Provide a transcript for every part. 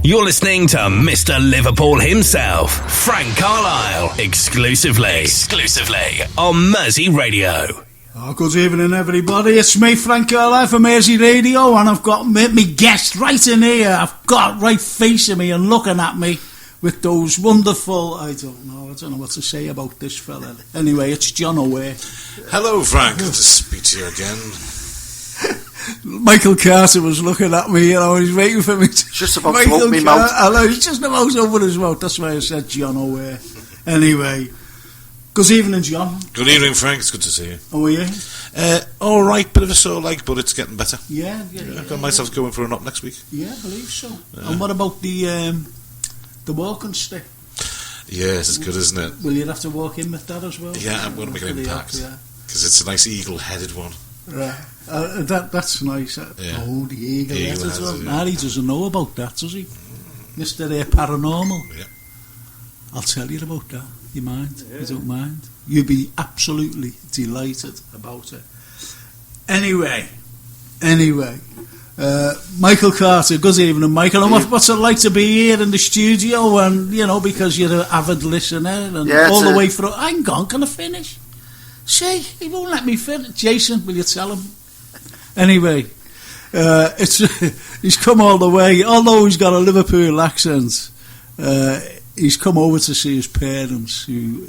You're listening to Mr. Liverpool himself, Frank Carlyle, exclusively on Mersey Radio. Oh, good evening, everybody. It's me, Frank Carlyle, from Mersey Radio, and I've got me guest right in here. I've got right facing me and looking at me with those wonderful... I don't know what to say about this fella. Anyway, it's John O'Ware. Hello, Frank. Good to speak to you again. Michael Carter was looking at me, he's waiting for me to... Just about to open my mouth. Hello, he's just about to open his mouth. That's why I said John O'Ware. Anyway, good evening, John. Good evening, Frank. It's good to see you. How are you? All right, bit of a sore leg, but it's getting better. Yeah. I've got myself going for an op next week. Yeah, I believe so. And what about the walking stick? Yes, it's good, isn't it? Will you have to walk in with that as well? Yeah, I'm going to make an impact. Because it's a nice eagle-headed one. Right. That's nice. Yeah. Oh, the eagle-headed one. Yeah. He doesn't know about that, does he? Mr. Paranormal. Yeah. I'll tell you about that. You mind? Yeah. You don't mind? You'd be absolutely delighted about it. Anyway, Michael Carter, good evening, Michael. And what's it like to be here in the studio? And because you're an avid listener and all the way through. Hang on, can I finish? See, he won't let me finish. Jason, will you tell him? Anyway, he's come all the way. Although he's got a Liverpool accent, he's come over to see his parents who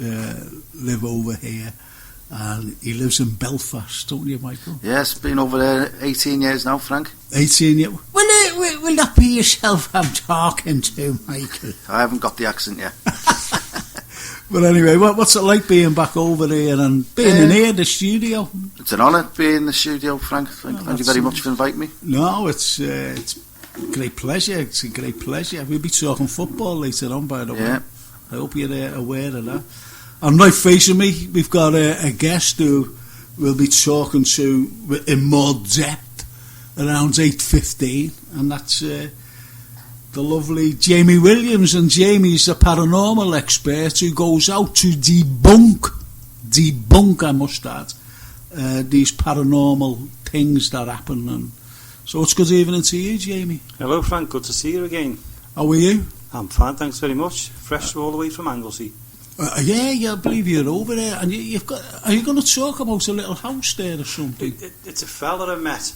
live over here. And he lives in Belfast, don't you, Michael? Yes, been over there 18 years now, Frank. 18 years? Will that be yourself I'm talking to, Michael? I haven't got the accent yet. But anyway, what's it like being back over here and being in here, the studio? It's an honour being in the studio, Frank. Thank you very much for inviting me. No, it's a great pleasure. It's a great pleasure. We'll be talking football later on, by the way. I hope you're aware of that. And right facing me, we've got a guest who we'll be talking to in more depth around 8:15, and that's the lovely Jamie Williams. And Jamie's a paranormal expert who goes out to debunk, I must add, these paranormal things that happen. And so it's good evening to you, Jamie. Hello, Frank. Good to see you again. How are you? I'm fine, thanks very much. Fresh all the way from Anglesey. Yeah, I believe you're over there. And you've got. Are you going to talk about a little house there or something? It's a fella I met.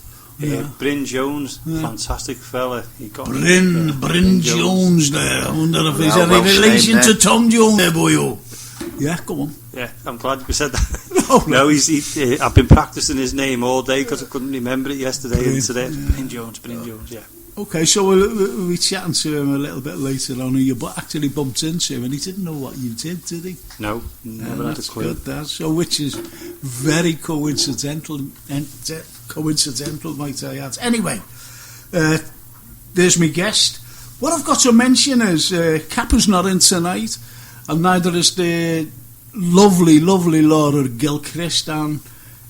Bryn Jones, fantastic fella. Bryn Jones there. I wonder if he's any relation to Tom Jones there, boyo. Yeah, go on. Yeah, I'm glad you said that. No, I've been practicing his name all day because I couldn't remember it yesterday and today. Bryn Jones, yeah. Okay, so we'll be chatting to him a little bit later on. You actually bumped into him, and he didn't know what you did he? No, never had a clue. Good, that. So, which is very coincidental, might I add. Anyway, there's my guest. What I've got to mention is Kappa's not in tonight, and neither is the lovely Laura Gilchrist and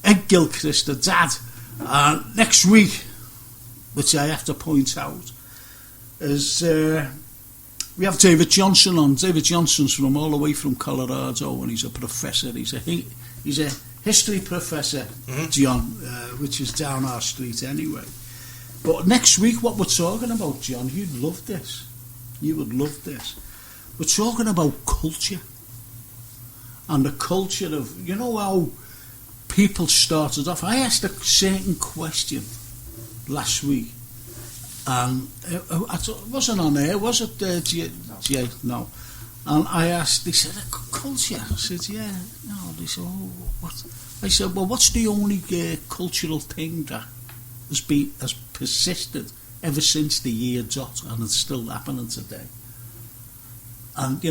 Ed Gilchrist, the dad. Next week, which I have to point out, is we have David Johnson on. David Johnson's from all the way from Colorado, and he's a professor. He's a history professor, John, which is down our street anyway. But next week, what we're talking about, John, you'd love this. You would love this. We're talking about culture. And the culture of, how people started off. I asked a certain question last week, and it wasn't on air, was it, Jay? No. And I asked, they said, culture. I said, yeah. No, they said, what? I said, well, what's the only cultural thing that has persisted ever since the year dot, and it's still happening today? And, they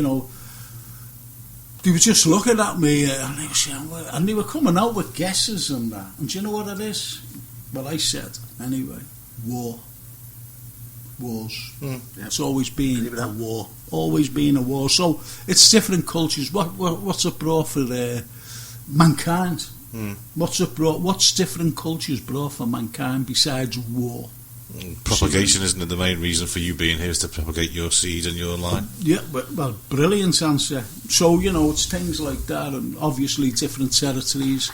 were just looking at me, and they were saying, and they were coming out with guesses and that. And do you know what it is? Well, I said, anyway, wars. It's always been a war. Always been a war. So it's different cultures. What's it brought for mankind? What's different cultures brought for mankind besides war? Propagation, isn't it? The main reason for you being here is to propagate your seed and your line. Yeah, well, brilliant answer. So, it's things like that, and obviously different territories,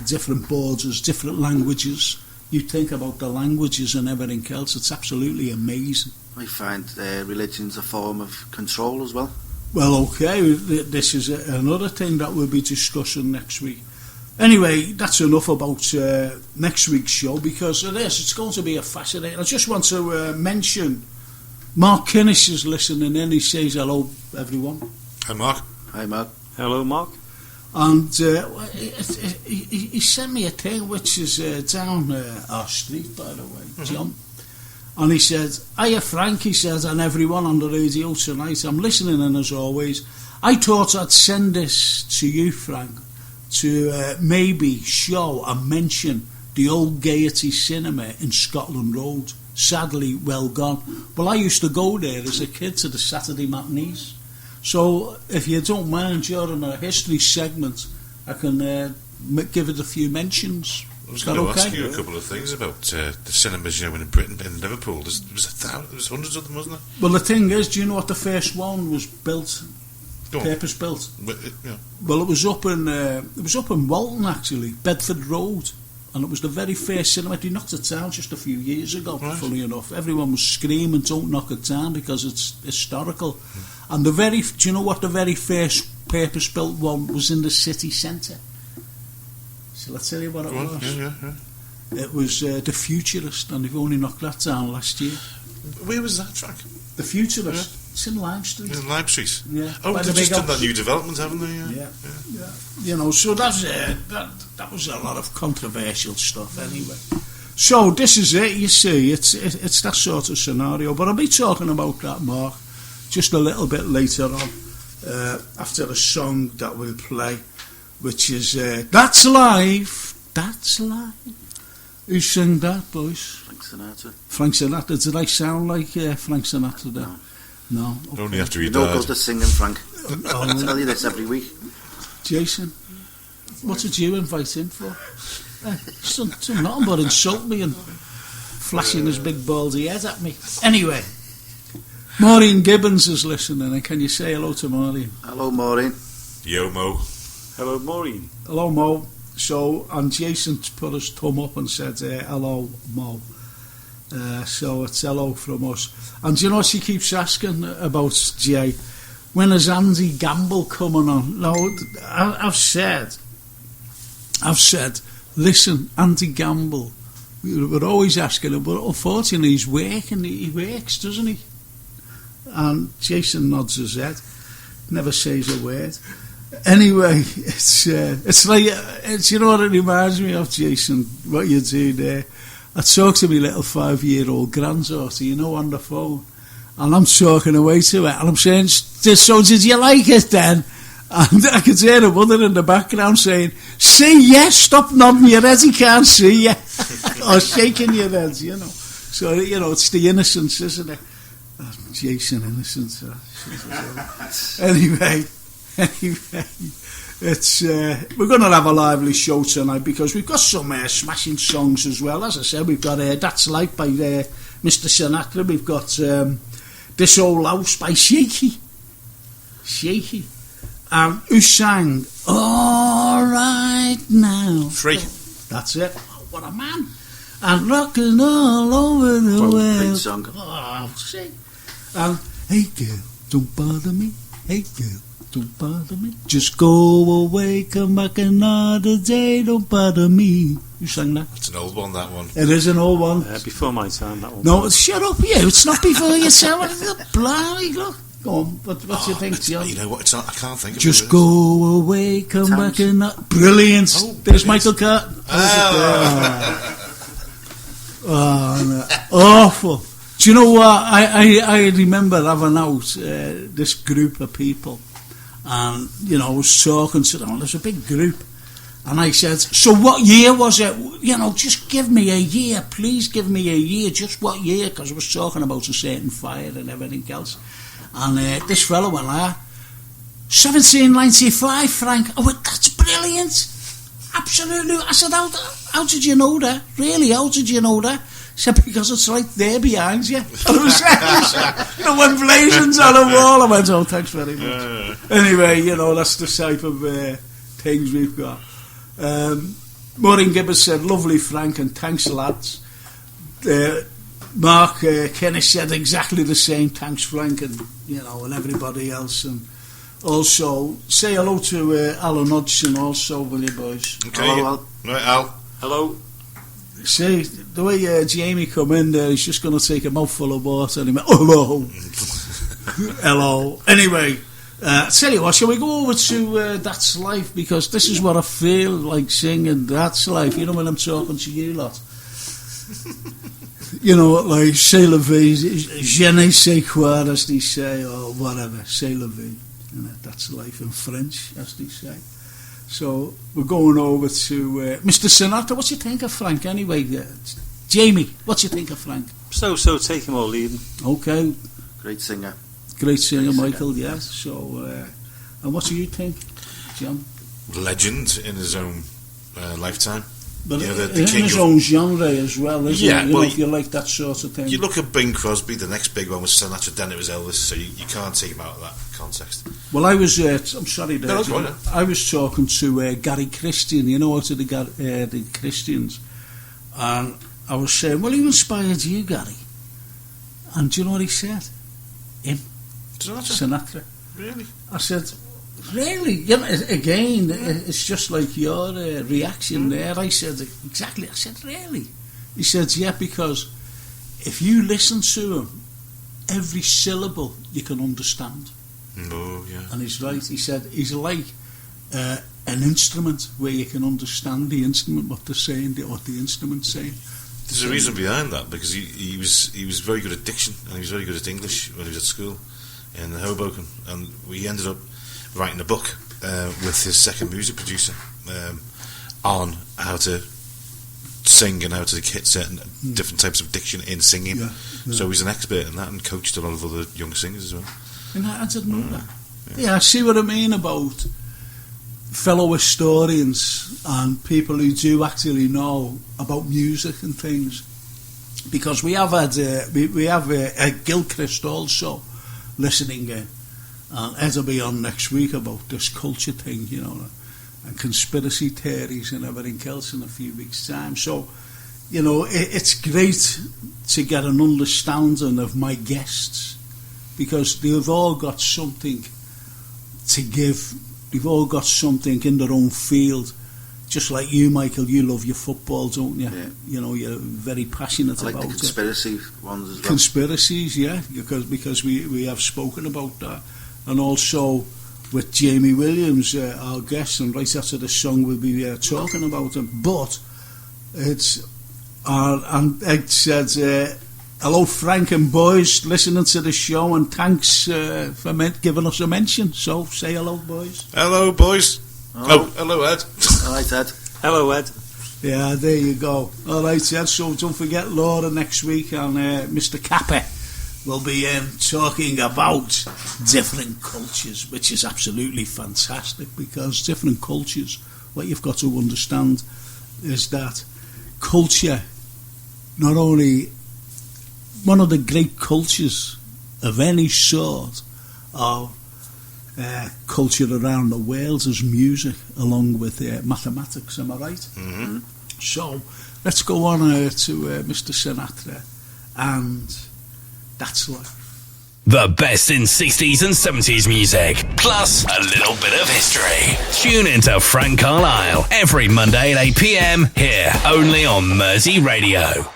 different borders, different languages. You think about the languages and everything else, it's absolutely amazing. I find religion's a form of control as well. Well, okay, this is another thing that we'll be discussing next week. Anyway, that's enough about next week's show, because it's going to be a fascinating. I just want to mention Mark Kinnis is listening in. He says hello, everyone. Hi, Mark. Hi, Mark. Hello, Mark. And he sent me a thing which is down our street, by the way, John. And he said, "Hiya, Frank," he said, "and everyone on the radio tonight. I'm listening in as always. I thought I'd send this to you, Frank, to maybe show and mention the old Gaiety Cinema in Scotland Road. Sadly, well gone. Well, I used to go there as a kid to the Saturday matinees. So, if you don't mind, during a history segment, I can give it a few mentions." I was going to ask you a couple of things about the cinemas, in Britain, in Liverpool. There was hundreds of them, wasn't there? Well, the thing is, do you know what the first one was built? Purpose built. Well, it was up in Walton, actually, Bedford Road, and it was the very first cinema. They knocked it down just a few years ago. Right. Funny enough, everyone was screaming, "Don't knock it down," because it's historical. And do you know what the very first purpose built one was in the city centre? Shall I tell you what it was? Yeah. It was the Futurist, and they've only knocked that down last year. Where was that, Frank? The Futurist. Yeah. It's in Lime Street. In Lime Street? Yeah. Oh, they've just done that new development, haven't they? Yeah. So that was a lot of controversial stuff anyway. So this is it, you see. It's that sort of scenario. But I'll be talking about that, Mark, just a little bit later on, after a song that we'll play, which is That's Life, That's Life. Who sang that, boys? Frank Sinatra. Did I sound like Frank Sinatra there? No. Okay. Only after he died. No good at singing, Frank. I tell you this every week. Jason, what did you invite him for? He's done nothing but insult me and flashing his big baldy head at me. Anyway, Maureen Gibbons is listening, and can you say hello to Maureen? Hello, Maureen. Yo, Mo. Hello, Maureen. Hello, Mo. So, and Jason put his thumb up and said, hello, Mo. So it's hello from us. And do you know what she keeps asking about, Jay? When is Andy Gamble coming on? No, I've said, listen, Andy Gamble, we're always asking him, but unfortunately he's working, he works, doesn't he? And Jason nods his head, never says a word. Anyway, it's like, you know what it reminds me of, Jason, what you do there? I talk to my little 5-year-old granddaughter, on the phone, and I'm talking away to her, and I'm saying, "So did you like it then?" And I could hear her mother in the background saying, "See, yes, stop nodding your head, he can't see you," or shaking your head, So, it's the innocence, isn't it? Jason, innocence. Anyway, it's we're going to have a lively show tonight because we've got some smashing songs as well. As I said, we've got That's Life by Mr. Sinatra. We've got This Old House by Shaky, and who sang All Right Now? Free. That's it. Oh, what a man! And rocking all over the world. Great song. Oh, see. And hey girl, don't bother me. Hey girl, don't bother me. Just go away, come back another day. Don't bother me. You sang that? It's an old one, that one. It is an old one. Before my time, that one. No, shut up, you. It's not before your time. Blimey, look. Go on. What do you think, John? You know what? It's not, I can't think of it. Just go away, come back another. Brilliant. Oh, there's Michael Carton. Oh, no. Awful. Do you know what? I remember having out this group of people, and I was talking to them. There's a big group, and I said, "So what year was it? Just give me a year, please. Give me a year. Just what year?" Because I was talking about a certain fire and everything else. And this fellow went, 1795, Frank. I went, "That's brilliant. Absolutely." I said, how did you know that? Really, how did you know that? He said, "Because it's right there behind you." And it was the one blazons on the wall. I went, "Oh, thanks very much." Anyway, that's the type of things we've got. Maureen Gibbons said, "Lovely, Frank, and thanks, lads." Mark Kenny said exactly the same. Thanks, Frank, and and everybody else. And also say hello to Alan Hodgson. Also, will you boys? Okay. Hello, Al. Right, Al. Hello. See the way Jamie come in there, he's just going to take a mouthful of water and he went, hello, hello. Anyway, tell you what, shall we go over to That's Life, because this is what I feel like singing. That's Life. You know when I'm talking to you lot. Like c'est la vie, je ne sais quoi, as they say, or whatever. C'est la vie. That's life in French, as they say. So we're going over to Mr. Sinatra. What do you think of Frank anyway? Jamie, what do you think of Frank? So take him or leave him. Okay. Great singer. Great singer, Michael, yes. So, and what do you think, John? Legend in his own lifetime. But the in king his of, own genre as well, isn't it? Well, if you like that sort of thing. You look at Bing Crosby, the next big one was Sinatra, then it was Elvis, so you can't take him out of that context. Well, I was, I'm sorry, No, that's fine, I was talking to Gary Christian, to the Christians, and I was saying, well, who inspired you, Gary? And do you know what he said? Him. Sinatra. Really? I said, really? Again, it's just like your reaction there. I said, exactly. I said, really? He said, yeah, because if you listen to him, every syllable you can understand. Oh, yeah. And he's right. He said, he's like an instrument where you can understand the instrument, what they're saying, what the instrument's saying. There's a reason behind that, because he was very good at diction, and he was very good at English when he was at school in Hoboken, and we ended up writing a book with his second music producer on how to sing and how to hit certain different types of diction in singing. Yeah. So he's an expert in that and coached a lot of other young singers as well. And I didn't know that. Yeah, I see what I mean about fellow historians and people who do actually know about music and things, because we have had we have Gilchrist also listening in, and Ed will be on next week about this culture thing, and conspiracy theories and everything else in a few weeks' time. So, it's great to get an understanding of my guests, because they've all got something to give. They've all got something in their own field. Just like you, Michael, you love your football, don't you? Yeah. You're very passionate I like about the conspiracy ones as well. Conspiracies, yeah, because we have spoken about that. And also with Jamie Williams, our guest, and right after the song we'll be talking about him. But it's... and Ed said, hello, Frank and boys, listening to the show, and thanks for giving us a mention. So, say hello, boys. Hello, boys. Oh, hello, Ed. All right, Ed. Hello, Ed. Yeah, there you go. All right, Ed, so don't forget Laura next week, and Mr. Kappa will be talking about different cultures, which is absolutely fantastic, because different cultures, what you've got to understand is that culture, not only one of the great cultures of any sort of culture around the world is music, along with mathematics, am I right? Mm-hmm. So let's go on to Mr. Sinatra, and That's Life. The best in 60s and 70s music, plus a little bit of history. Tune into Frank Carlyle every Monday at 8 p.m. here, only on Mersey Radio.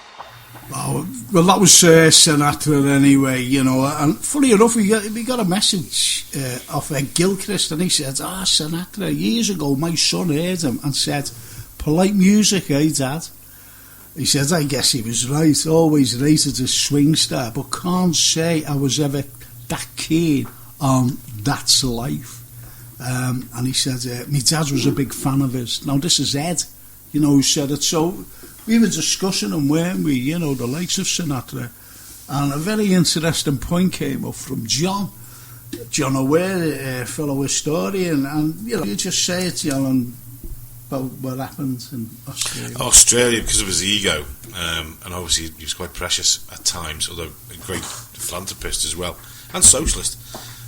Oh, well, that was Sinatra anyway, and funny enough, we got a message off Gilchrist, and he said, Sinatra, years ago my son heard him and said, polite music, eh, Dad? He said, I guess he was right, always rated as swing star, but can't say I was ever that keen on That's Life. And he said, my dad was a big fan of his. Now, this is Ed, who said it. So we were discussing them, weren't we, the likes of Sinatra. And a very interesting point came up from John Aware, a fellow historian. And, you just say it, John, about what happened in Australia. Australia, because of his ego, and obviously he was quite precious at times, although a great philanthropist as well, and socialist.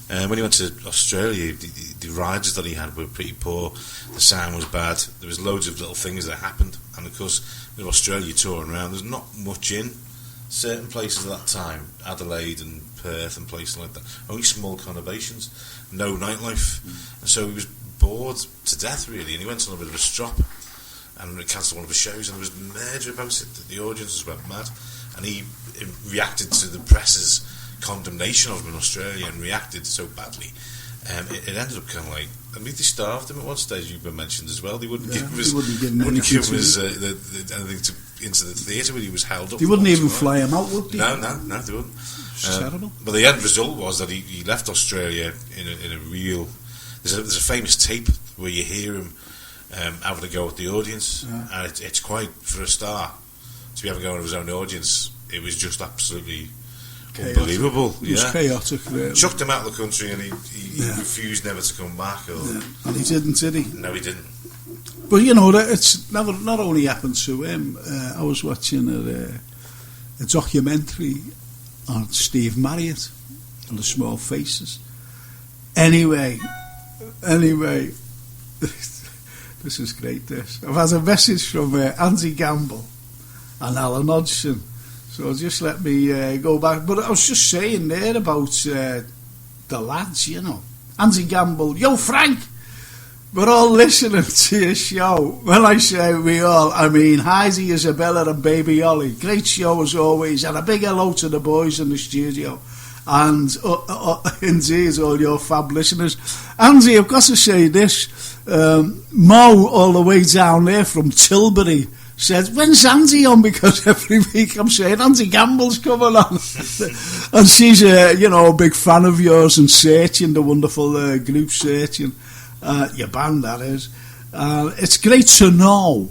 When he went to Australia, the rides that he had were pretty poor, the sound was bad, there was loads of little things that happened, and of course with Australia touring around, there's not much in, certain places at that time, Adelaide and Perth and places like that, only small conurbations, no nightlife, and so he was bored to death really, and he went on a bit of a strop and cancelled one of his shows, and there was murder about it. The audiences went mad, and he reacted to the press's condemnation of him in Australia and reacted so badly. It ended up kind of like, I mean, they starved him at one stage. You've been mentioned as well. They wouldn't give him anything into the theatre where he was held up. They wouldn't even fly him out, would they? No, they wouldn't. It's terrible. But the end result was that he left Australia in a real. There's a famous tape where you hear him having a go at the audience, and it's quite, for a star to be having a go at his own audience. It was just absolutely chaotic. Unbelievable. It was chaotic, really. Chucked him out of the country, and he refused never to come back. And he didn't, did he? No, he didn't. But you know, it's not only happened to him. I was watching a documentary on Steve Marriott and the Small Faces. Anyway, this is great. I've had a message from Andy Gamble and Alan Hodgson, so just let me go back. But I was just saying there about the lads, you know. Andy Gamble, yo Frank, we're all listening to your show. When I say we all, I mean Heidi, Isabella and baby Ollie. Great show as always, and a big hello to the boys in the studio. And indeed, all your fab listeners. Andy, I've got to say this. Mo, all the way down there from Tilbury, said, when's Andy on? Because every week I'm saying, Andy Gamble's coming on. And she's a big fan of yours and Searching, the wonderful group Searching. Your band, that is. It's great to know,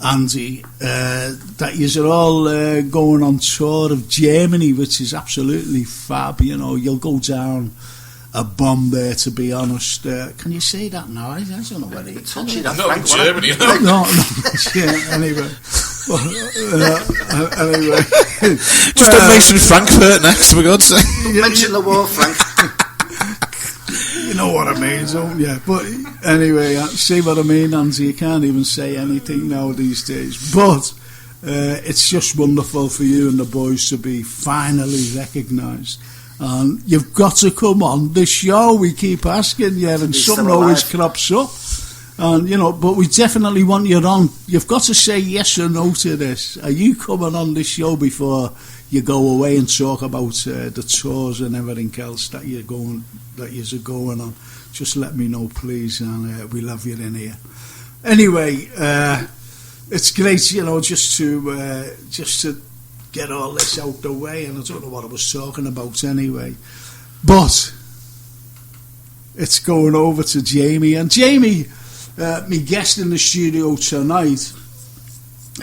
Andy, that you're all going on tour of Germany, which is absolutely fab. You know, you'll go down a bomb there, to be honest. Can you say that now? I don't know whether it's not Germany. No. Yeah, anyway. Anyway. Just don't mention Frankfurt next, for God's sake. Mention the war, Frank. You know what I mean, don't you? But anyway, see what I mean, Andy? You can't even say anything now these days. But it's just wonderful for you and the boys to be finally recognised. And you've got to come on this show. We keep asking you, and something always crops up. And but we definitely want you on. You've got to say yes or no to this. Are you coming on this show before you go away and talk about the tours and everything else that you're going on? Just let me know, please, and we'll have you in here. Anyway, it's great, just to get all this out the way, and I don't know what I was talking about anyway. But it's going over to Jamie, and Jamie, my guest in the studio tonight,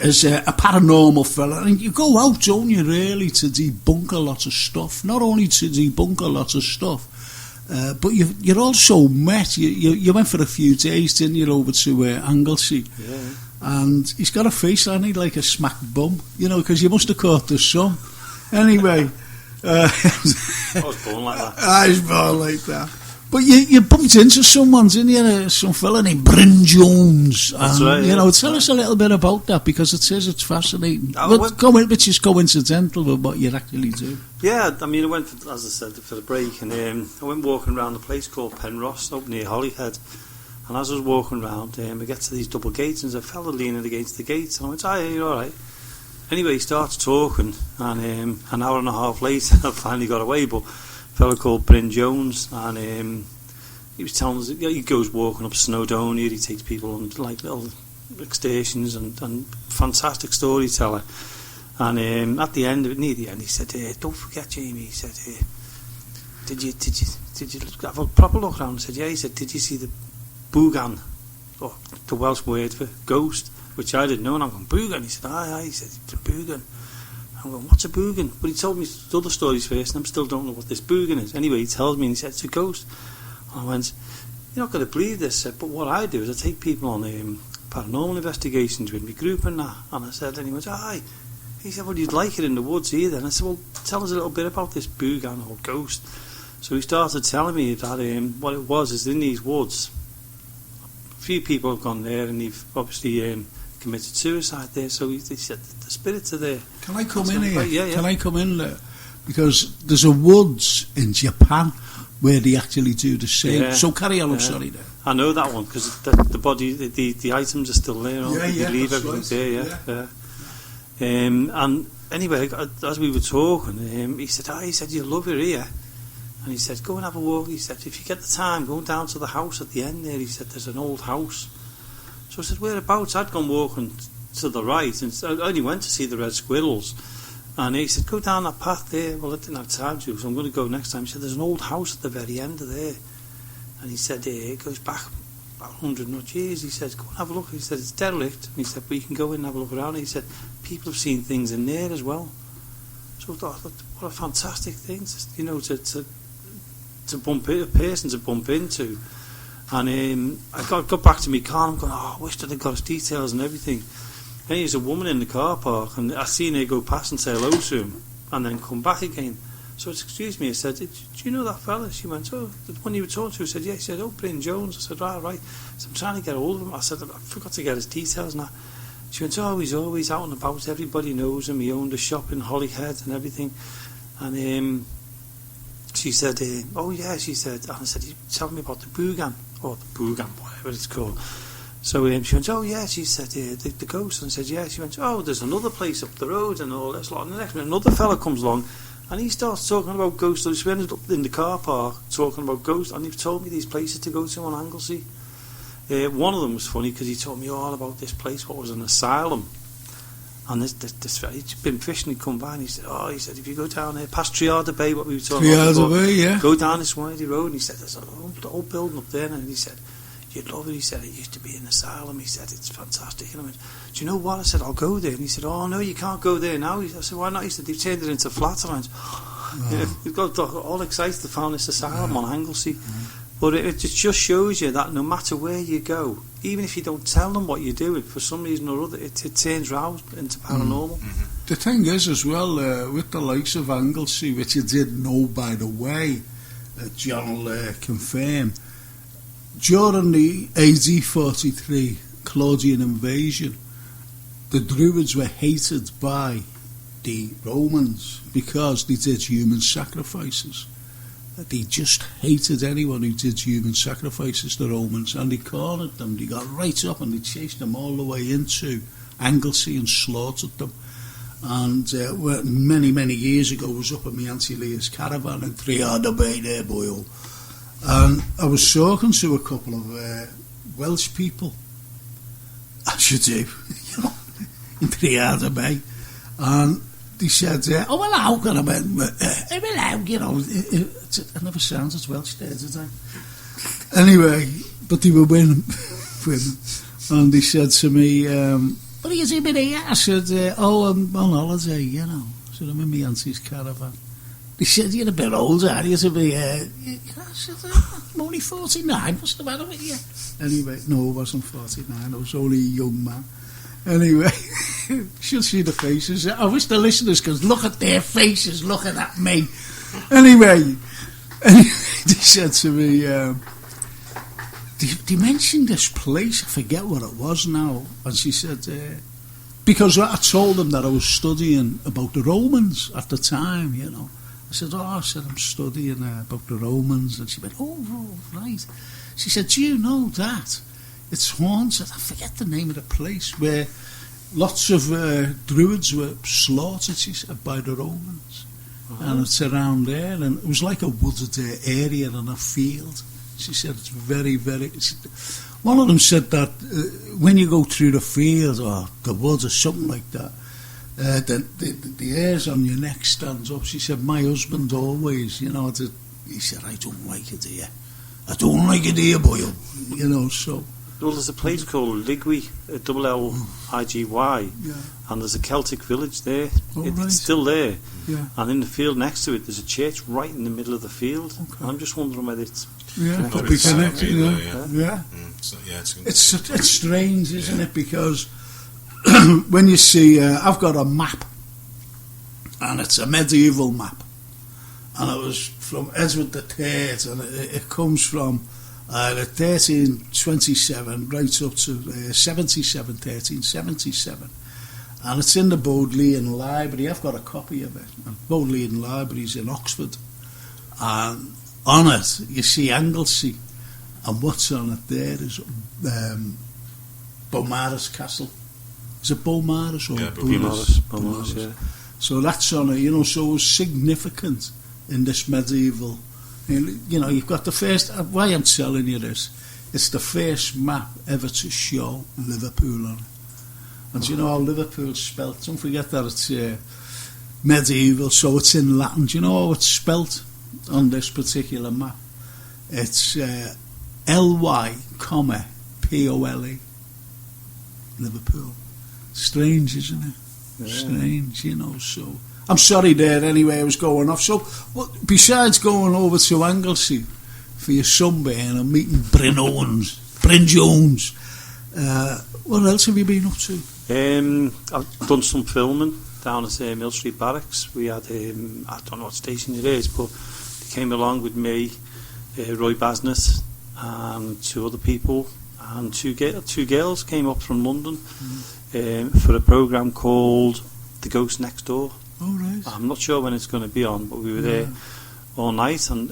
is a paranormal fella, and you go out, don't you, really, to debunk a lot of stuff. Not only to debunk a lot of stuff, but you're also met. You went for a few days, didn't you, over to Anglesey? Yeah. And he's got a face, hasn't he, like a smacked bum, because you must have caught the sun. Anyway. I was born like that. I was born like that. But you bumped into someone, didn't you? Some fella named Bryn Jones. That's right. Tell us a little bit about that, because it says it's fascinating. Which is coincidental with what you actually do. Yeah, I mean, I went, as I said, for the break, and I went walking around a place called Penrose, up near Holyhead. And as I was walking around, I get to these double gates, and there's a fella leaning against the gates, and I went, "Hi, you're all right?" Anyway, he started talking, and an hour and a half later, I finally got away. But a fella called Bryn Jones, and he was telling us, he goes walking up Snowdonia, he takes people on like little excursions, and fantastic storyteller. And at the end, near the end, he said, "Don't forget, Jamie." He said, "Did you have a proper look around?" I said, "Yeah." He said, "Did you see the Boogan," or the Welsh word for ghost, which I didn't know, and I'm going, "Boogan?" He said, aye. He said, "It's a Boogan." I'm going, "What's a Boogan?" But he told me other stories first, and I still don't know what this Boogan is. Anyway, he tells me, and he said, "It's a ghost." And I went, "You're not going to believe this," but what I do is I take people on paranormal investigations with my group and that. And I said, and he went, "Aye." He said, "Well, you'd like it in the woods either." And I said, "Well, tell us a little bit about this Boogan or ghost." So he started telling me that what it was is in these woods. A few people have gone there, and they've obviously committed suicide there. So he said the spirits are there. Can I come in here? Yeah. Can I come in there? Because there's a woods in Japan where they actually do the same. Yeah. So carry on, I'm sorry there. I know that one because the body, the items are still there. Yeah, they leave everything right. there. And anyway, as we were talking, he said, "You love it here." And he said, "Go and have a walk." He said, "If you get the time, go down to the house at the end there." He said, "There's an old house." So I said, "Whereabouts?" I'd gone walking to the right, and I only went to see the red squirrels. And he said, "Go down that path there." Well, I didn't have time to, so I'm going to go next time. He said, "There's an old house at the very end of there." And he said, "It goes back about 100 and odd years." He said, "Go and have a look." He said, "It's derelict." And he said, "But you can go in and have a look around." And he said, "People have seen things in there as well." So I thought, what a fantastic thing, to bump a person to bump into. And I got back to me car, and I'm going, I wish that I'd got his details and everything. And there's a woman in the car park, and I seen her go past and say hello to him, and then come back again. So, excuse me, I said, "Do you know that fella?" She went, "Oh, the one you were talking to." I said, "Yeah." He said, "Oh, Bryn Jones." I said, right. So I'm trying to get hold of him. I said, "I forgot to get his details now." She went, "Oh, he's always out and about. Everybody knows him. He owned a shop in Holyhead and everything." And she said, "Oh yeah," she said. And I said, "You tell me about the Boogan, whatever it's called." So she went, "Oh yeah," she said, the ghost. And I said, "Yeah." She went, "Oh, there's another place up the road and all this lot." And the next minute, another fella comes along, and he starts talking about ghosts. So we ended up in the car park talking about ghosts, and he told me these places to go to on Anglesey. One of them was funny because he told me all about this place, what was an asylum. And this he'd been fishing, he'd come by, and he said, if you go down there past Triada Bay, what we were talking about before, Bay, yeah. go down this windy road. And he said, "There's an old building up there." And he said, "You'd love it." He said, "It used to be an asylum." He said, "It's fantastic." And I went, "Do you know what?" I said, "I'll go there." And he said, "Oh no, you can't go there now." I said, "Why not?" He said, "They've turned it into flats." And I went, he got all excited to find this asylum on Anglesey. But it just shows you that no matter where you go, even if you don't tell them what you're doing, for some reason or other, it turns round into paranormal. The thing is, as well, with the likes of Anglesey, which you did know, by the way, John will confirm, during the AD 43 Claudian invasion, the Druids were hated by the Romans because they did human sacrifices. They just hated anyone who did human sacrifices, the Romans, and they cornered them. They got right up and they chased them all the way into Anglesey and slaughtered them. And many, many years ago, I was up in my Auntie Leah's caravan in Triada Bay there, boy. And I was talking to a couple of Welsh people, as you do, in Triada Bay. And they said, "Oh, well, how can I I never sounded Welsh there, did I? Anyway, but they were women. And they said to me, "What are you doing here?" I said, "I'm on holiday, I said, "I'm in my auntie's caravan." They said, "You're a bit older, are you, to be I said, "I'm only 49, what's the matter with you?" Anyway, no, I wasn't 49, I was only a young man. Anyway, you should see the faces. I wish the listeners could look at their faces looking at me. Anyway, they said to me, they mentioned this place, I forget what it was now, and she said, because I told them that I was studying about the Romans at the time, I said, I'm studying about the Romans, and she went, oh, right. She said, "Do you know that it's haunted?" I forget the name of the place, where lots of Druids were slaughtered, she said, by the Romans. And it's around there, and it was like a wooded area and a field. She said it's very, very... One of them said that when you go through the field or the woods or something like that, the hairs on your neck stands up. She said, "My husband always, he said, I don't like it here. I don't like it here, boy." So... Well, there's a place called Ligwy, Liggy, and there's a Celtic village there. Right. It's still there. Yeah. And in the field next to it, there's a church right in the middle of the field. Okay. And I'm just wondering whether it's... Yeah, could be connected. Yeah. It's strange, isn't it? Because when you see... I've got a map, and it's a medieval map. And it was from Edward III, and it comes from at 1327 right up to 1377, and it's in the Bodleian Library. I've got a copy of it. Bodleian Library's in Oxford, and on it you see Anglesey, and what's on it there is Beaumaris Castle. Is it Beaumaris or Beaumaris, yeah. So that's on it, so it's significant in this medieval. You've got the first. Why I'm telling you this, it's the first map ever to show Liverpool on it. And you know how Liverpool's spelt? Don't forget that it's medieval, so it's in Latin. Do you know how it's spelt on this particular map? It's Ly, Pole. Liverpool. Strange, isn't it? Yeah. Strange, so I'm sorry there anyway I was going off. So besides going over to Anglesey for your sunburn and meeting Bryn Jones, what else have you been up to? I've done some filming down at Mill Street Barracks. We had I don't know what station it is, but they came along with me, Roy Basnett and two other people, and two girls came up from London for a programme called The Ghost Next Door. Oh, right. I'm not sure when it's going to be on, but we were there all night, and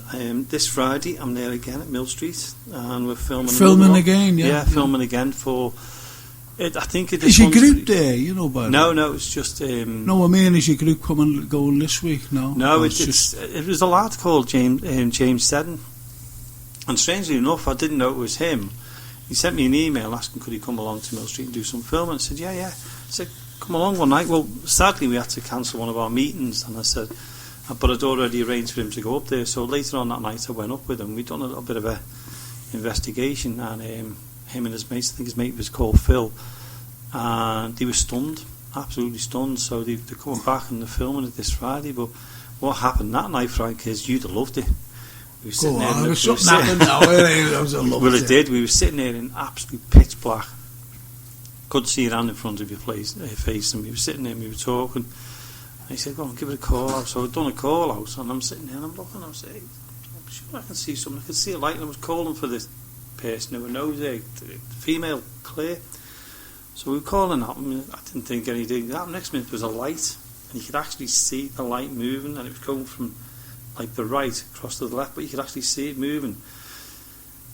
this Friday I'm there again at Mill Street, and we're filming again. Filming again for it. I think it is your group there, by no, it's just no, I mean, is your group going this week? No, it was a lad called James Seddon, and strangely enough I didn't know it was him. He sent me an email asking could he come along to Mill Street and do some filming. I said yeah. I said come along one night. Well, sadly we had to cancel one of our meetings, and I said but I'd already arranged for him to go up there, so later on that night I went up with him. We'd done a little bit of a investigation, and him and his mates, I think his mate was called Phil, and he was stunned, absolutely stunned. So they're coming back and they're filming it this Friday. But what happened that night, Frank, is you'd have loved it. We were sitting there. Well, it did. We were sitting there in absolute pitch black. Couldn't see your hand in front of your face, and we were sitting there and we were talking. And he said, "Go on, give it a call out." So I'd done a call out, and I'm sitting there and I'm looking. I was saying, "I'm sure I can see something. I can see a light." And I was calling for this person who knows the female, Claire. So we were calling up, and I didn't think anything. That next minute was a light, and you could actually see the light moving, and it was going from like the right across to the left, but you could actually see it moving.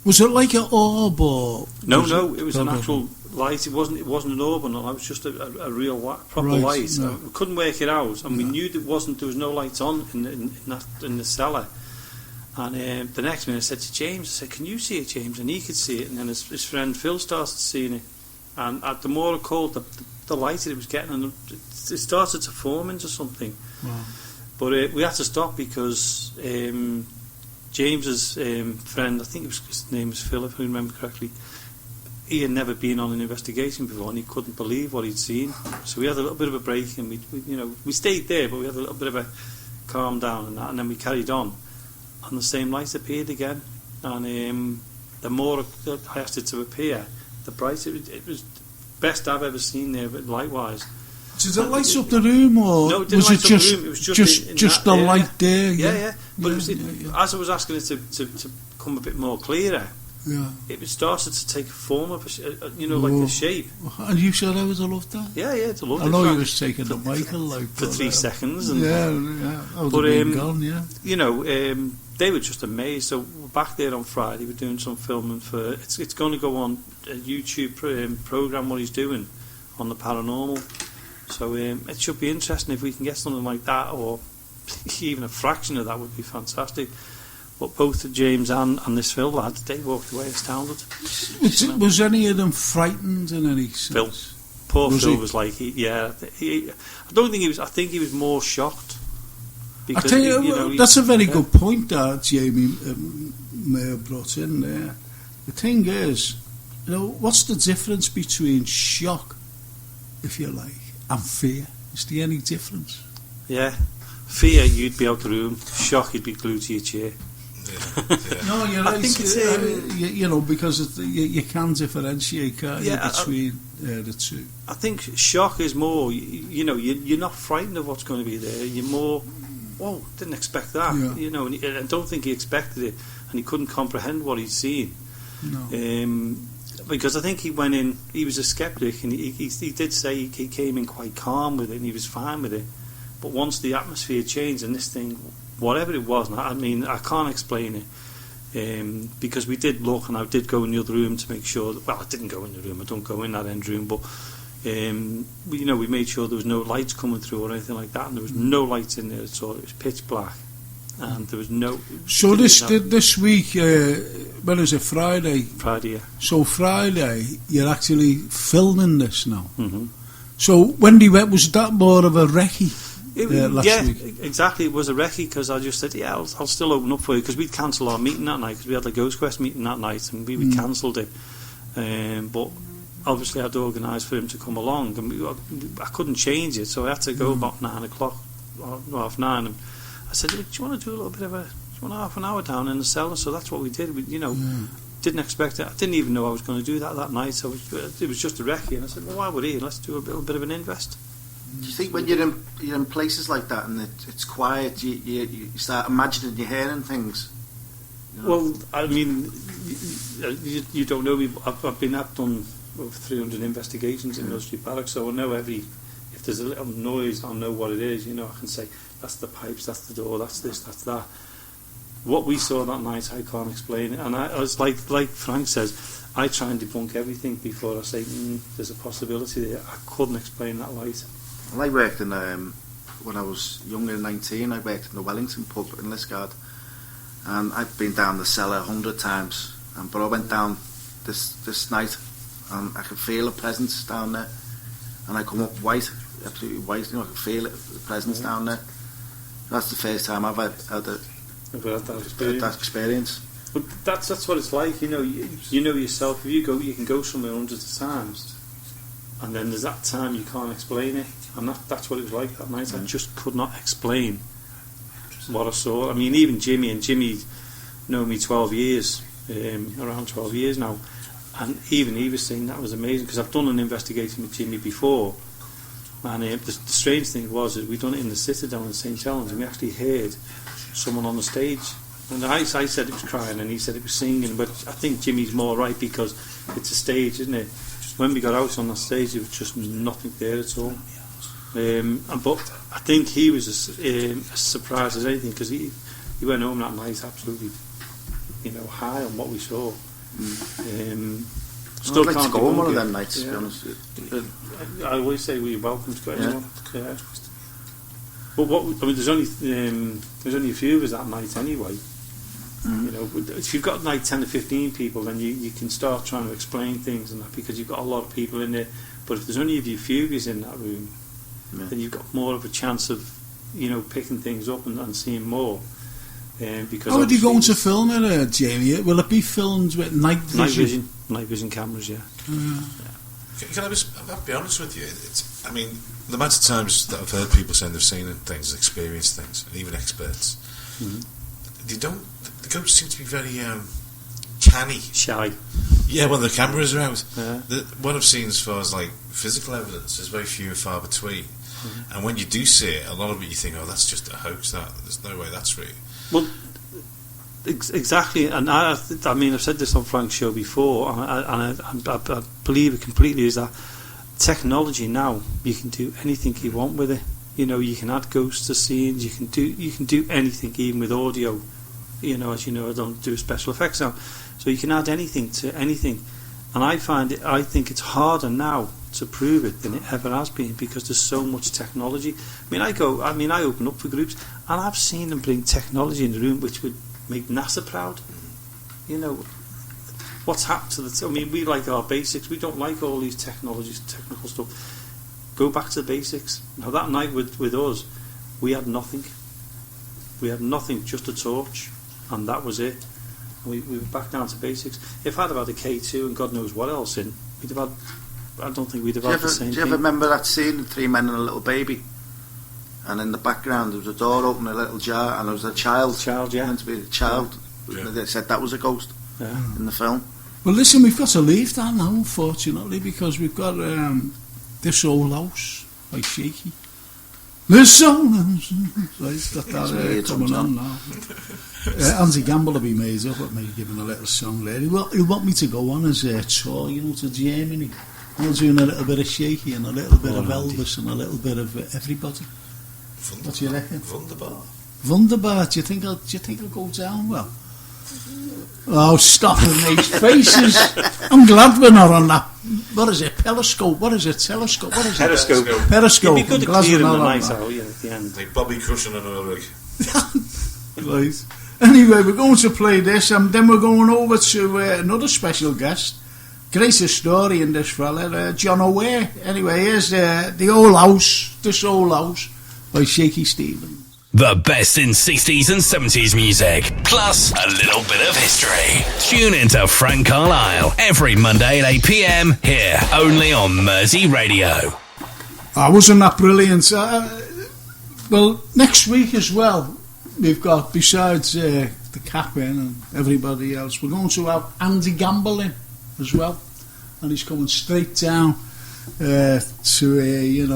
Was it like an orb or? No, it was an actual light. It wasn't an orb, it was just a real proper light. No. We couldn't work it out, and we knew there was no lights on in the cellar. And the next minute I said to James, I said, "Can you see it, James?" And he could see it, and then his friend Phil started seeing it. And the more I called, the lighter it was getting, and it started to form into something. Wow. But we had to stop because James's friend, I think his name was Phil, if I remember correctly, he had never been on an investigation before, and he couldn't believe what he'd seen. So we had a little bit of a break, and we stayed there, but we had a little bit of a calm down and that, and then we carried on. And the same light appeared again, and the more I asked it to appear, the brighter it was. Best I've ever seen there, but light-wise. Did it light up the room, or no, it didn't was light it up the room. It was just the light there? Yeah. But as I was asking it to become a bit more clearer, it started to take a form of like a shape. And you said I was loved that? Yeah, it's a lovely. I know you was taking the Michael for 3 seconds. And, I was gone. They were just amazed. So we're back there on Friday. We're doing some filming for. It's going to go on a YouTube program. What he's doing on the paranormal. So it should be interesting if we can get something like that, or even a fraction of that would be fantastic. But both James and this Phil lad, they walked away astounded. Was any of them frightened in any sense? Phil, poor Phil was like, I don't think he was. I think he was more shocked. I tell you, that's a very good point that Jamie Mayer brought in there. The thing is, what's the difference between shock, if you like, and fear? Is there any difference? Yeah, fear, you'd be out the room. Shock, you'd be glued to your chair. No, you're right. I think it's because you can differentiate between the two. I think shock is more. You're not frightened of what's going to be there. You're more. Didn't expect that. Yeah. And I don't think he expected it, and he couldn't comprehend what he'd seen. No. Because I think he went in, he was a skeptic, and he did say he came in quite calm with it, and he was fine with it. But once the atmosphere changed, and this thing, whatever it was, I mean, I can't explain it, because we did look, and I did go in the other room to make sure that, well, I didn't go in the room, I don't go in that end room, but we made sure there was no lights coming through or anything like that, and there was no lights in there at all. It was pitch black, and there was no. So this week, when is it? Friday. Friday, yeah. So Friday, you're actually filming this now. Mm-hmm. So Wendy Wet, was that more of a recce last week? Exactly. It was a recce because I just said, I'll still open up for you, because we'd cancelled our meeting that night because we had the GhostQuest meeting that night, and we cancelled it. But obviously I'd organised for him to come along, and I couldn't change it, so I had to go about 9 o'clock, or 9:30, and I said, do you want to do a little bit of half an hour down in the cellar? So that's what we did. We, didn't expect it. I didn't even know I was going to do that night, so it was just a recce, and I said, well, why would he? Let's do a little bit of an invest. Do you think when you're in places like that and it's quiet, you start imagining you're hearing things? Well, I mean, you don't know me. I've done over 300 investigations in Mill Street Barracks, so I know if there's a little noise, I'll know what it is. I can say, that's the pipes, that's the door, that's this, that's that. What we saw that night, I can't explain it. And I was like Frank says, I try and debunk everything before I say, there's a possibility there. I couldn't explain that light. Well, I worked in, when I was younger, 19, I worked in the Wellington pub in Liskeard. And I've been down the cellar 100 times. But I went down this night, and I could feel a presence down there. And I come up white, absolutely white. I could feel it, the presence down there. That's the first time I've had that experience. But that's what it's like. You know yourself. If you can go somewhere hundreds of times, and then there's that time you can't explain it. And that's what it was like that night. I just could not explain what I saw. I mean, even Jimmy know me 12 years, around 12 years now, and even he was saying that was amazing, because I've done an investigation with Jimmy before, and the strange thing was that we'd done it in the Citadel in St Helens, and we actually heard someone on the stage, and I said it was crying, and he said it was singing, but I think Jimmy's more right, because it's a stage, isn't it? When we got out on the stage, there was just nothing there at all. But I think he was as surprised as anything, because he went home that night absolutely, high on what we saw. Still I'd like to go on one of them nights, to be honest. I always say we're welcome to go anyone. Yeah. But there's only a few of us that night anyway. If you've got like 10 to 15 people, then you can start trying to explain things and that, because you've got a lot of people in there. But if there's only a few of you in that room, then you've got more of a chance of picking things up and seeing more. Because how are you going to film it, Jamie? Will it be filmed with night vision? Night vision cameras, yeah. Can I be honest with you? The amount of times that I've heard people saying they've seen things, experienced things, and even experts, the ghosts seem to be very canny, shy. Yeah, when the cameras are out. Yeah. What I've seen as far as like physical evidence is very few and far between. And when you do see it, a lot of it you think, oh, that's just a hoax. There's no way that's real. Well, exactly, and I've said this on Frank's show before, and I believe it completely, is that technology now, you can do anything you want with it. You can add ghosts to scenes, you can do anything, even with audio. As you know, I don't do special effects now, so you can add anything to anything. And I think it's harder now to prove it than it ever has been, because there's so much technology. I open up for groups, and I've seen them bring technology in the room which would make NASA proud. What's happened to we like our basics. We don't like all these technical stuff. Go back to the basics. Now that night with us, we had nothing. We had nothing, just a torch, and that was it. We were back down to basics. If I'd have had a K2 and God knows what else in, we'd have had. I don't think we'd have had the same thing. Do you ever remember that scene, 3 men and a little baby? And in the background there was a door open, a little jar, and there was a child. Yeah. Meant to be a child. Yeah. They said that was a ghost in the film. Well, listen, we've got to leave that now, unfortunately, because we've got this old house, like shaky. There's some. So he's got that coming on now. Andy Gamble will be made up at me giving a little song there. He'll want me to go on as a tour, to Germany. I'm doing a little bit of Shaky and a little bit of Elvis and a little bit of everybody. What do you reckon? Wunderbar. Do you think I'll go down well? Oh, stop with these faces. I'm glad we're not on that. What is it? Periscope? What is it? Telescope? What is it? Periscope. You'd be good at clearing the night out, at the end. Like Bobby Cushing and oil rig. Right. Anyway, we're going to play this, and then we're going over to another special guest. Greatest story in this fella, John O'Ware. Anyway, here's the old house, this old house, by Shaky Stevens. The best in 60s and 70s music, plus a little bit of history. Tune into Frank Carlyle every Monday at 8 p.m. here, only on Mersey Radio. Wasn't that brilliant? Well, next week as well, we've got, besides the Captain and everybody else, we're going to have Andy Gamble in as well, and he's coming straight down to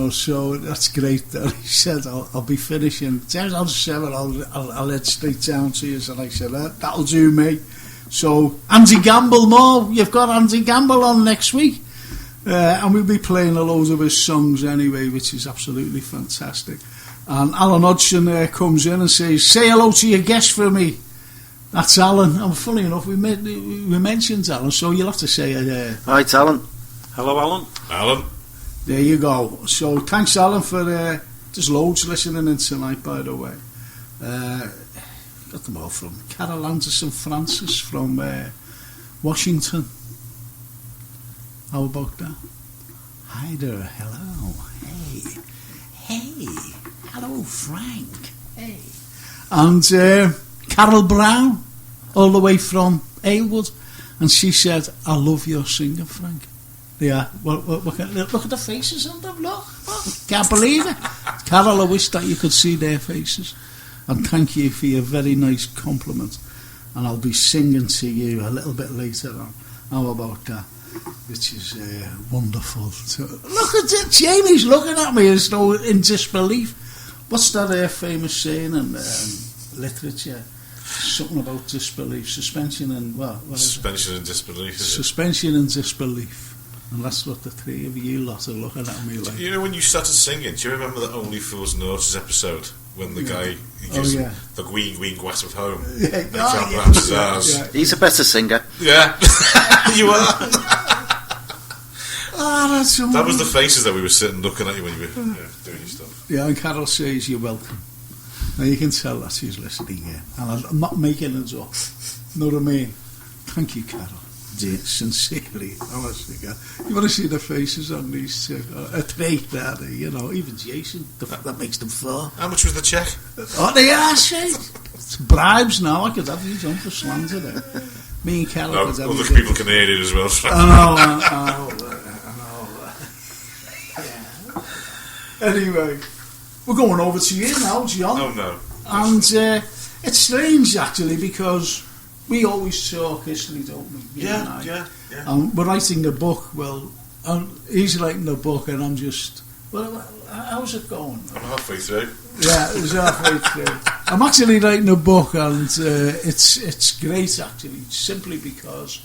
so that's great. He said I'll be finishing 10:07. I'll head straight down to you, and I said that'll do me. So Andy Gamble, you've got Andy Gamble on next week, and we'll be playing a load of his songs anyway, which is absolutely fantastic. And Alan Hodgson comes in and says, "Say hello to your guest for me." That's Alan. And funny enough, we mentioned Alan, so you'll have to say it. Hi, it's Alan. Hello, Alan. Alan. There you go. So thanks, Alan, for there's loads listening in tonight, by the way. Got them all from Carol Anderson Francis from Washington. How about that? Hi there, hello. Hey, hello, Frank. Hey. And Carol Brown, all the way from Aylwood, and she said, "I love your singing, Frank." Yeah, look at the faces on them, look. Can't believe it. Carol, I wish that you could see their faces. And thank you for your very nice compliment. And I'll be singing to you a little bit later on. How about that? Which is wonderful. So, look at it, Jamie's looking at me as though in disbelief. What's that famous saying in literature? Something about disbelief. Suspension and what is Suspension and disbelief. Suspension and disbelief. And that's what the three of you lot are looking at me like. You know, when you started singing, do you remember the Only Fools Notice episode when the guy gives the gween gwat of home? Yeah. And claps his ass. Yeah. He's a better singer. Yeah, you are. That's that was the faces that we were sitting looking at you when you were doing your stuff. Yeah, and Carol says you're welcome. Now you can tell that she's listening here, and I'm not making it up. Know what I mean? Thank you, Carol. Sincerely, honestly, you want to see the faces on these two? Even Jason, that makes them fall. How much was the check? Oh, they are, see? It's bribes now. I could have these on for slander there. Me and Carol. No, other people can hear it as well. I know. Yeah. Anyway, we're going over to you now, John. Oh no. And it's strange actually because we always talk history, don't we? Yeah. And we're writing a book. Well, he's writing a book, and I'm just. Well, how's it going? I'm halfway through. Yeah, it's halfway through. I'm actually writing a book, and it's great actually, simply because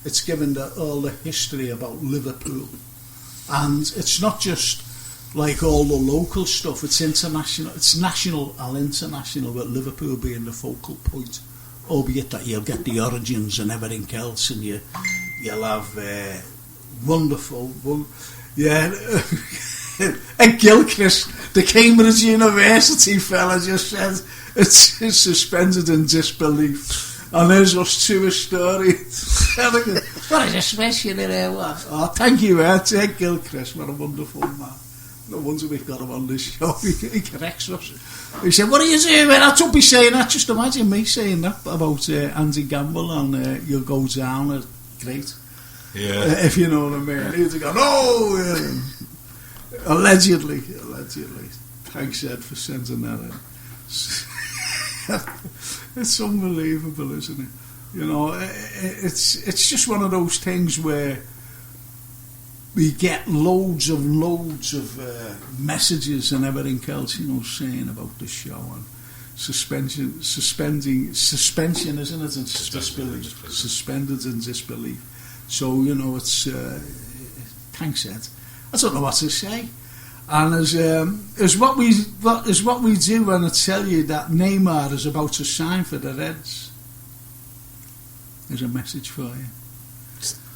it's given all the history about Liverpool, and it's not just like all the local stuff. It's international. It's national and international, with Liverpool being the focal point. Albeit that you'll get the origins and everything else, and you'll have wonderful, and Gilchrist, the Cambridge University fella, just said it's suspended in disbelief, and there's us two historians. What is this question in there? What? Oh, thank you, Ed Gilchrist. What a wonderful man. No wonder we've got him on this show. He corrects us. He said, "What are you doing? I don't be saying that." Just imagine me saying that about Andy Gamble and you'll go down. Great. Yeah. If you know what I mean. He'd have gone, "Oh, allegedly. Thanks, Ed, for sending that in." It's unbelievable, isn't it? You know, it's just one of those things where we get loads of messages and everything else, you know, saying about the show and suspension, isn't it? And disbelief. Suspended in disbelief. So, you know, it's thanks, Ed. I don't know what to say. And as what we do when I tell you that Neymar is about to sign for the Reds. There's a message for you.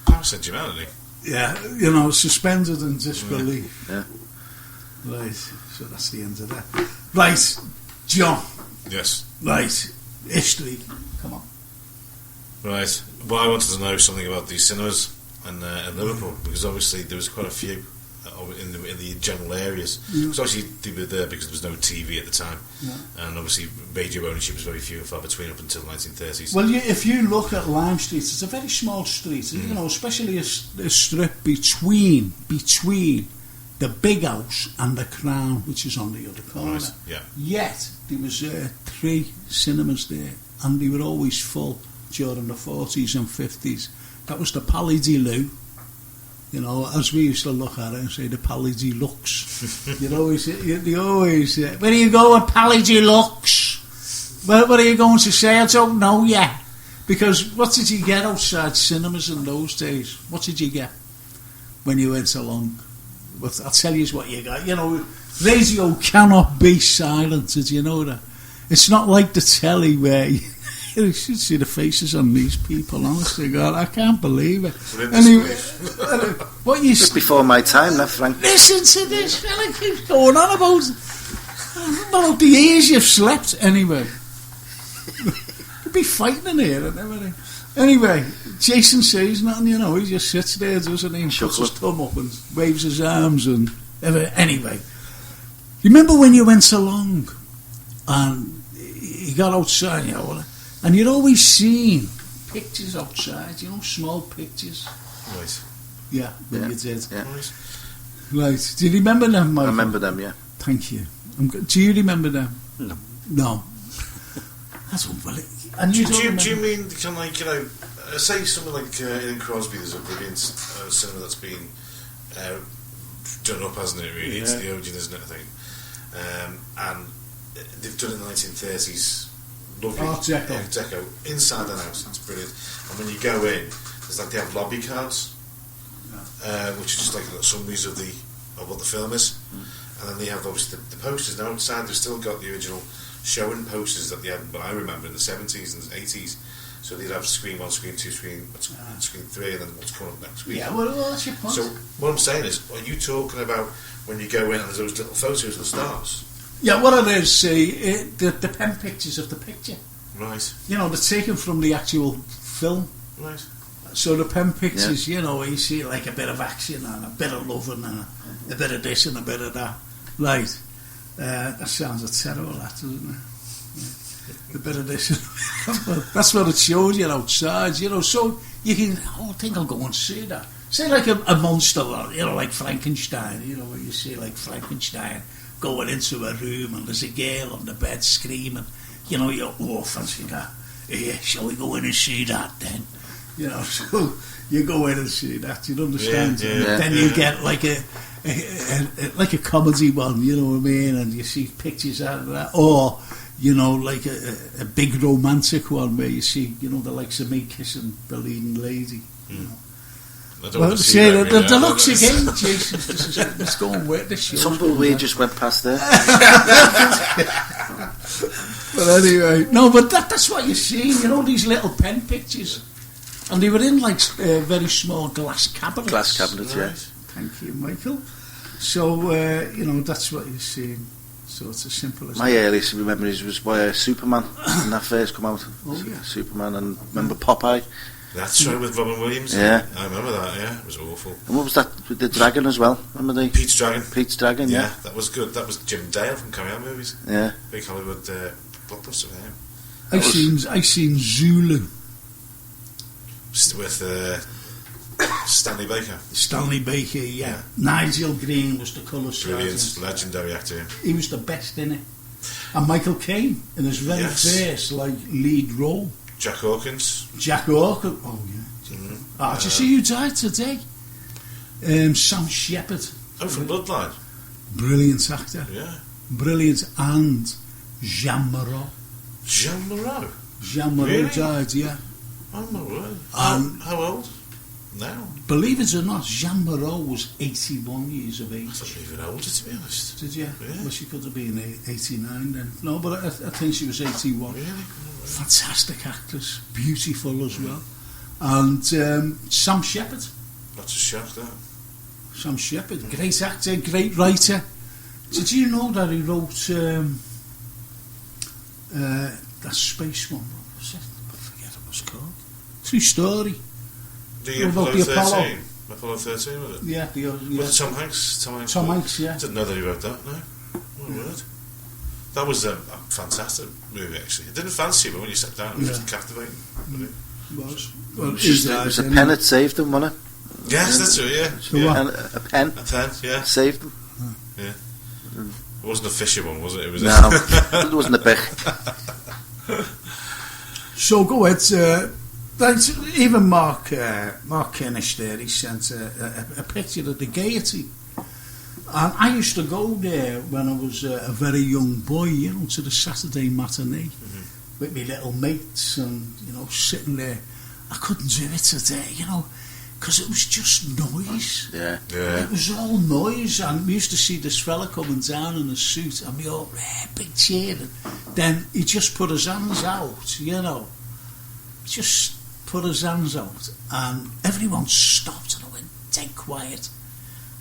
Power sentimentality. Yeah, you know, suspended in disbelief. Yeah. Right, so that's the end of that. Right, John. Yes. Right, history. Come on. Right. Well, I wanted to know something about these cinemas in Liverpool, because obviously there was quite a few in the general areas. Because obviously they were there because there was no TV at the time, and obviously radio ownership was very few and far between up until the 1930s. Well, if you look at Lime Street, it's a very small street, you know, especially a strip between the Big House and the Crown, which is on the other corner. Right. Yeah. Yet there was 3 cinemas there, and they were always full during the 40s and 50s. That was the Palais de Lou. You know, as we used to look at it and say, the Palais de Lux. They always where are you going, Palais de Lux? What are you going to say? I don't know yet. Because what did you get outside cinemas in those days? What did you get when you went along? I'll tell you what you got. You know, radio cannot be silent. Did you know that? It's not like the telly where you should see the faces on these people. Honestly, God, I can't believe it. Anyway, what you just before my time, that Frank. Listen to this fella keeps going on about the years you've slept. Anyway, you'd be fighting in here and everything. Anyway, Jason says nothing. You know, he just sits there, doesn't he? And puts his thumb up and waves his arms and everything. Anyway, remember when you went along and you got outside, you know, and you'd always seen pictures outside, you know, small pictures. Right. Yeah, when you did. Yeah. Right. Do you remember them, Michael? I remember them, yeah. Thank you. Do you remember them? No. That's unbelievable. And do you mean, kind of like, you know, say something like in Crosby, there's a brilliant cinema that's been done up, hasn't it, really? Yeah. It's the Odeon, isn't it, I think? And they've done it in the 1930s. Lovely Art Deco, inside and out, it's brilliant. And when you go in, there's like, they have lobby cards, which are just like summaries of what the film is. And then they have obviously the posters. Now outside they've still got the original showing posters that they had, but I remember in the 70s and 80s. So they'd have screen 1, screen 2, screen 3, and then what's coming up next week. Yeah, well, that's your point. So what I'm saying is, are you talking about when you go in and there's those little photos of the stars? Yeah, what it is, see, the pen pictures of the picture. Right. You know, they're taken from the actual film. Right. So the pen pictures, you know, you see like a bit of action and a bit of loving and a bit of this and a bit of that. Right. That sounds terrible, that, doesn't it? Yeah. A bit of this. That's what it shows you outside, you know, so you can, I think I'll go and see that. Say like a monster, you know, like Frankenstein, you know, where you see like Frankenstein going into a room and there's a girl on the bed screaming, you know, you're, fancy that. Yeah, shall we go in and see that then? You know, so you go in and see that, you understand? Then you get like a comedy one, you know what I mean? And you see pictures out of that. Or, you know, like a big romantic one where you see, you know, the likes of me kissing the leading lady, you know. Well, see, the looks again, Jason. Let's go and work this show. Tumbleweed just went past there. But anyway, no, but that's what you see. You know, these little pen pictures, and they were in like very small glass cabinets. Glass cabinets, right. Yeah. Thank you, Michael. So you know, that's what you're seeing. So it's as simple as my earliest memories was Superman when that first come out. Oh yeah, Superman, and remember Popeye. That's right, with Robin Williams. Yeah, I remember that. Yeah, it was awful. And what was that with the dragon as well? Remember the Pete's Dragon? Pete's Dragon. Yeah, that was good. That was Jim Dale from Carryout movies. Yeah, big Hollywood blockbuster for him. I seen Zulu with Stanley Baker. Stanley Baker, yeah. Nigel Green was the colour sergeant. Brilliant, legendary actor. He was the best in it. And Michael Caine in his very first lead role. Jack Hawkins. Oh yeah. Did you see who died today? Sam Shepard. Oh, from Bloodline. Brilliant actor. Yeah. Brilliant. And Jean Moreau. Jean Moreau. Jean Moreau Really? died, yeah. Oh my word. How old? Now? Believe it or not, Jean Moreau was 81 years of I age. thought even older, to be honest. Did you? Yeah. Well, she could have been 89 then. No, but I think she was 81. Really? Fantastic actress. Beautiful as well. And Sam Shepard. That's a shock, that. Sam Shepard. Great actor, great writer. Did you know that he wrote that space one? What was it? I forget what it was called. True story. The About Apollo the 13. Apollo. Apollo 13, was it? Yeah, Was it Tom Hanks? Tom Hanks, yeah. I didn't know that he wrote that, no. My word. That was a fantastic movie, actually. I didn't fancy it, but when you sat down, it was just captivating. It was. Well, It was a pen that saved him, wasn't it? Yes, that's true, yeah. So yeah. what? A pen A pen, yeah. saved him. Yeah. It wasn't a fishy one, was it? It was No, it wasn't a big. So go ahead. That's, even Mark Kennish there, he sent a picture of the Gaiety. And I used to go there when I was a very young boy, you know, to the Saturday matinee with my little mates and, you know, sitting there. I couldn't do it today, you know, because it was just noise. Yeah. Yeah. It was all noise, and we used to see this fella coming down in a suit, and we all big cheer. And then he just put his hands out, you know, just put his hands out, and everyone stopped, and it went dead quiet.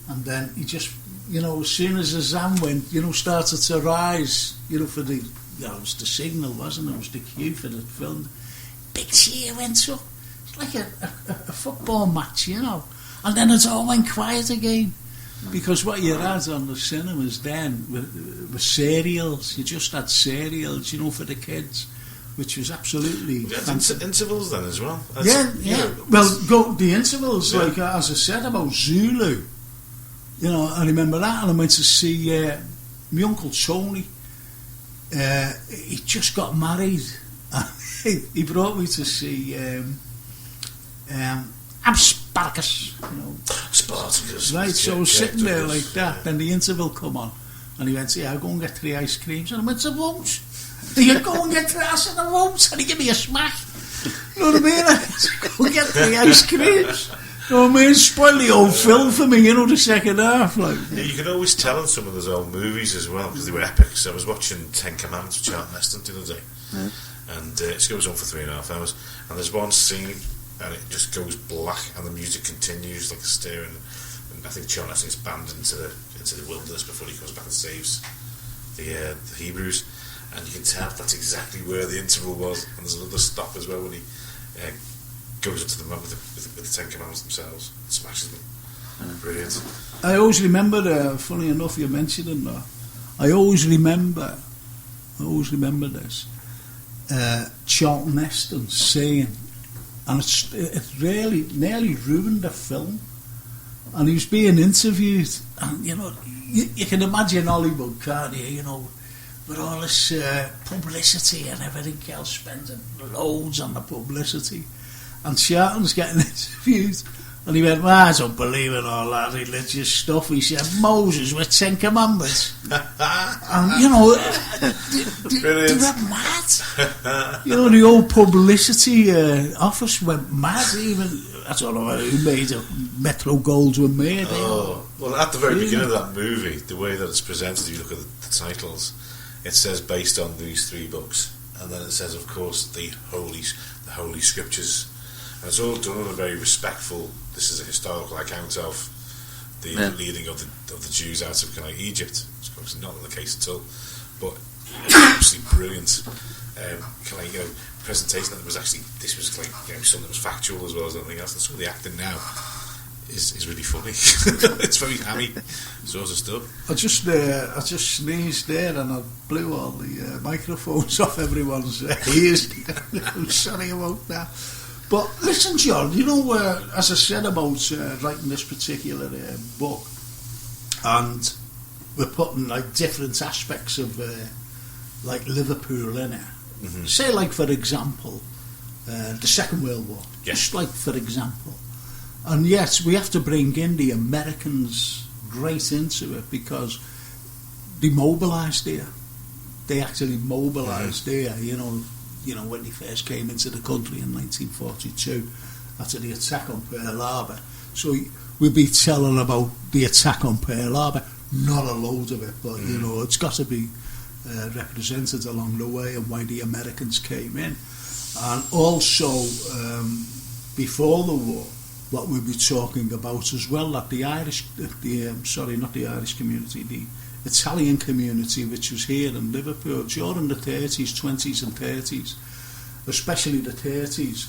And then he just, you know, as soon as his hand went, you know, started to rise, you know, for the, you know, it was the signal, wasn't it? It was the cue for the film. Big cheer went up. It's like a football match, you know. And then it all went quiet again. Because what you had on the cinemas then were serials. You just had serials, you know, for the kids, which was absolutely fantastic. Intervals then as well. Yeah. You know, Well, go the intervals, Yeah. like as I said about Zulu. You know, I remember that, and I went to see my uncle Tony. He just got married. He brought me to see Spartacus, you know. Spartacus. Right, so I was Yeah, sitting there Douglas, like that, then the interval come on, and he went, "Yeah, I'll go and get 3 ice creams." And I went, "I won't." "You go and get 3, I said, "I won't." And he gave me a smack. You know what I mean? I said, "Go and get 3 ice creams." You know what I mean? Spoil the old film for me, you know, the second half. Like, Yeah, you can always tell in some of those old movies as well, because they were epic. So I was watching 10 Commandments with Charlton Heston the other day, and it goes on for 3.5 hours, and there's one scene, and it just goes black, and the music continues like a steering, and I think Charlton Heston is banned into the wilderness before he comes back and saves the Hebrews, and you can tell that's exactly where the interval was. And there's another stop as well when he goes up to the mountain with the 10 Commandments themselves, and smashes them. Brilliant. I always remember, funny enough, you mentioning that. I always remember this. Charlton Heston saying, and it really nearly ruined the film. And he was being interviewed, and you know, you can imagine Hollywood, can't you? You know, with all this publicity and everything else, spending loads on the publicity. And Charlton's getting interviewed, and he went, "I don't believe in all that religious stuff." He said, "Moses with 10 Commandments." And, you know, they went mad. You know, the old publicity office went mad. Even, I don't know who made it, Metro Golds were made. Oh, well, at the very beginning of that movie, the way that it's presented, if you look at the titles, it says based on these 3 books, and then it says, of course, the holy scriptures. And it's all done in a very respectful. This is a historical account of the leading of the Jews out of kind of Egypt. It's obviously not the case at all, but absolutely brilliant. Kind of, you know, presentation that was actually, this was like, you know, something that was factual as well as anything else. And some of the acting now is really funny. It's very hammy sort of stuff. I just sneezed there, and I blew all the microphones off everyone's ears. I'm sorry about that. But listen, John, you know, as I said about writing this particular book, and we're putting like different aspects of like Liverpool in it. Mm-hmm. Say, like for example, the Second World War. Yes. Just like for example, And yet we have to bring in the Americans right into it, because they mobilised there. They actually mobilised there, you know, when they first came into the country in 1942 after the attack on Pearl Harbor. So we'll be telling about the attack on Pearl Harbor, not a load of it, but you know, it's got to be represented along the way, and why the Americans came in. And also before the war, what we'll be talking about as well, that the Italian community, which was here in Liverpool during the 30s, 20s and 30s, especially the 30s,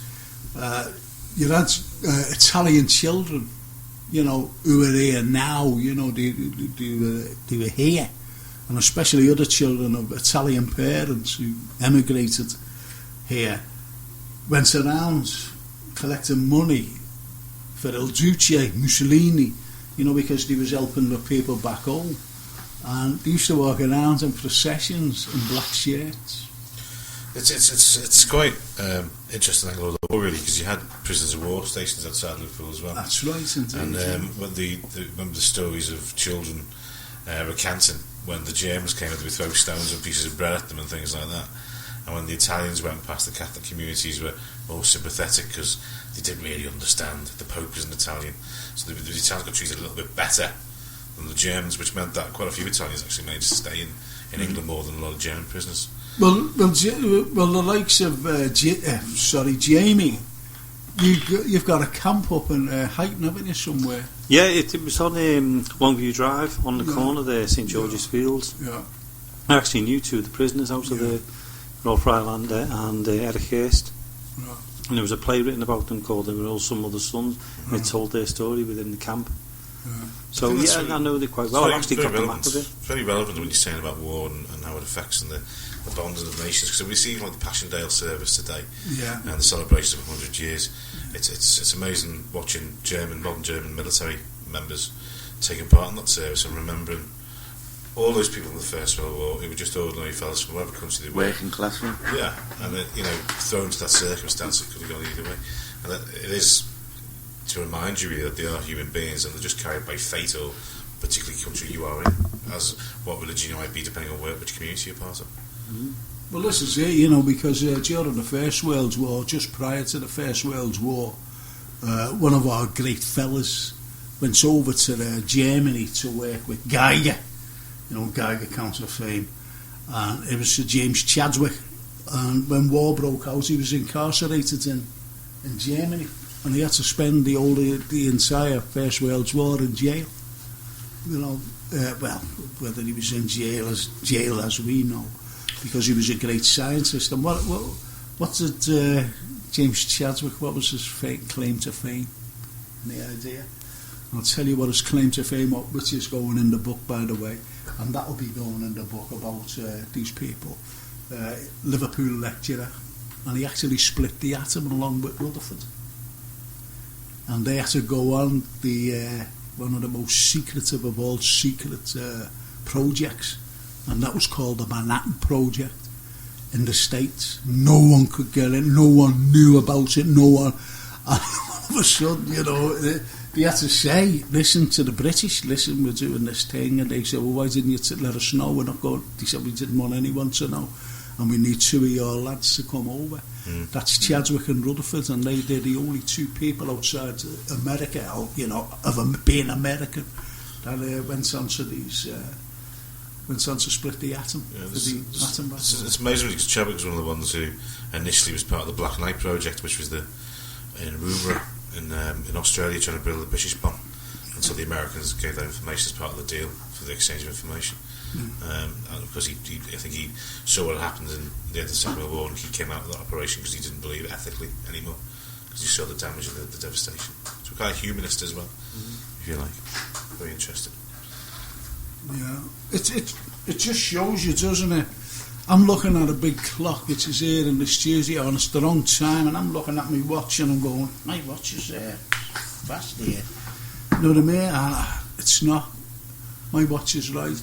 you had Italian children, you know, who are here now, you know, they were here, and especially other children of Italian parents who emigrated here, went around collecting money for Il Duce, Mussolini, you know, because they was helping the people back home. And they used to walk around in processions in black shirts. It's quite interesting angle of the war, really, because you had prisoners of war stations outside Liverpool as well. That's right, indeed. And when remember the stories of children recanting when the Germans came in to throw stones and pieces of bread at them and things like that. And when the Italians went past, the Catholic communities were more sympathetic because they didn't really understand. The Pope was an Italian, so the Italians got treated a little bit better than the Germans, which meant that quite a few Italians actually managed to stay in England more than a lot of German prisoners. Well, the likes of Jamie, you've got a camp up in Huyton, haven't you, somewhere? Yeah, it was on Longview Drive, on the corner there, St George's Fields. Yeah. I actually knew two of the prisoners out of the Rolf Rylander and Eric Hurst. Yeah. And there was a play written about them called They Were All Some Mother's Sons, and it told their story within the camp. So I know they quite well. I've actually got the map of it. It's very relevant when you're saying about war and how it affects and the bonding of nations. Because we see like the Passchendaele service today, and the celebration of 100 years. It's amazing watching modern German military members taking part in that service and remembering all those people in the First World War who were just ordinary fellas from whatever country they were. Working class, man. Yeah, and thrown into that circumstance, it could have gone either way. And it is to remind you really that they are human beings and they're just carried by fate or particularly country you are in, as what religion you might be, depending on which community you're part of. Well, this is it, you know, because during the First World War, just prior to the First World War, one of our great fellas went over to Germany to work with Geiger, you know, Geiger Council of Fame, and it was Sir James Chadwick. And when war broke out, he was incarcerated in Germany, and he had to spend the entire First World War in jail. You know, well, whether he was in jail as we know, because he was a great scientist. And what did James Chadwick? What was his claim to fame? Any idea? I'll tell you what his claim to fame, which is going in the book, by the way, and that will be going in the book about these people. Liverpool lecturer, and he actually split the atom along with Rutherford, and they had to go on the one of the most secretive of all secret projects, and that was called the Manhattan Project in the States. No one could get it, no one knew about it, no one, and all of a sudden, you know, they had to say, listen to the British, listen, we're doing this thing, and they said, well, why didn't you let us know? We're not going. They said, we didn't want anyone to know, and we need two of your lads to come over. That's Chadwick and Rutherford, and they're the only two people outside America, you know, of being American, that went on to split the atom. It's amazing because Chadwick was one of the ones who initially was part of the Black Knight Project, which was in Woomera in Australia, trying to build the British bomb, until the Americans gave that information as part of the deal for the exchange of information. Because I think he saw what happened in the end of the Second World War, and he came out of that operation because he didn't believe it ethically anymore, because he saw the damage and the devastation. So kind of humanist as well, if you like. Very interesting. Yeah, it just shows you, doesn't it? I'm looking at a big clock which is here in the studio, and it's the wrong time, and I'm looking at my watch and I'm going, my watch is there, fast here. You know what I mean? It's not. My watch is right.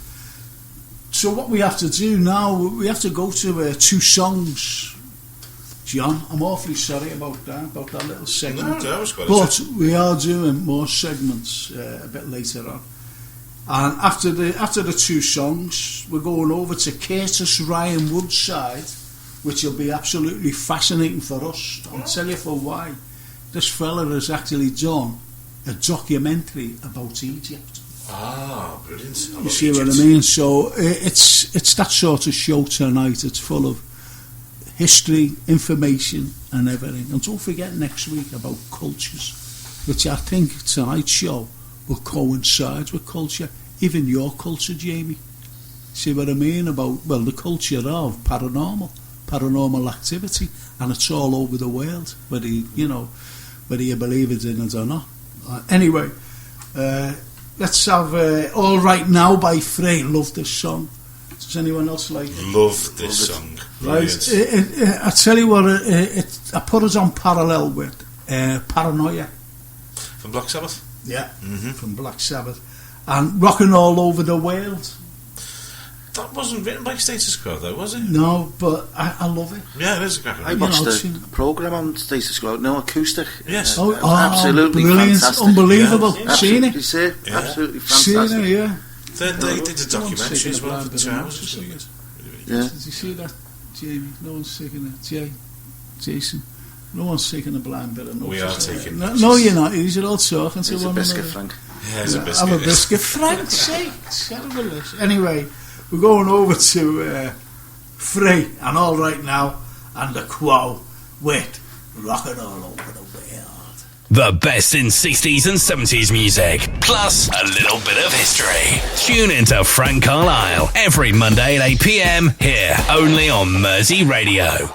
So what we have to do now, we have to go to two songs John, I'm awfully sorry about that little segment. No, that was quite But we are doing more segments a bit later on. And after the two songs, we're going over to Curtis Ryan Woodside, which will be absolutely fascinating for us. I'll tell you for why. This fella has actually done a documentary about Egypt. Ah, brilliant. You see what I mean? So it's that sort of show tonight. It's full of history, information and everything. And don't forget next week about cultures, which I think tonight's show will coincide with culture, even your culture, Jamie. See what I mean? About, well, the culture of paranormal activity, and it's all over the world, whether you believe it in it or not. Anyway, let's have All Right Now by Frey. Love this song. Does anyone else like it? Love this song. Right. I tell you what, I put it on parallel with Paranoia. From Black Sabbath? Yeah, from Black Sabbath. And Rockin' All Over the World. That wasn't written by Status Quo, though, was it? No, but I love it. Yeah, it is a great I watched a programme on Status Quo, no acoustic. Yes. Absolutely brilliant, fantastic. unbelievable. Yeah. Seen it? You see it? Yeah. Absolutely fantastic. Seen it, yeah. They did a documentary as well for 2 hours. Yeah. Did you see that, Jamie? No one's taking it. Jason, no one's taking a blind bit of notice. We are taking no, you're not. You're all talking to It's a one biscuit, another. Frank. Yeah, it's a biscuit. Have a biscuit, Frank. Say, terrible this. Anyway, we're going over to Frey and All Right Now and the Quo with Rockin' All Over the World. The best in 60s and 70s music, plus a little bit of history. Tune into Frank Carlyle every Monday at 8 p.m. here, only on Mersey Radio.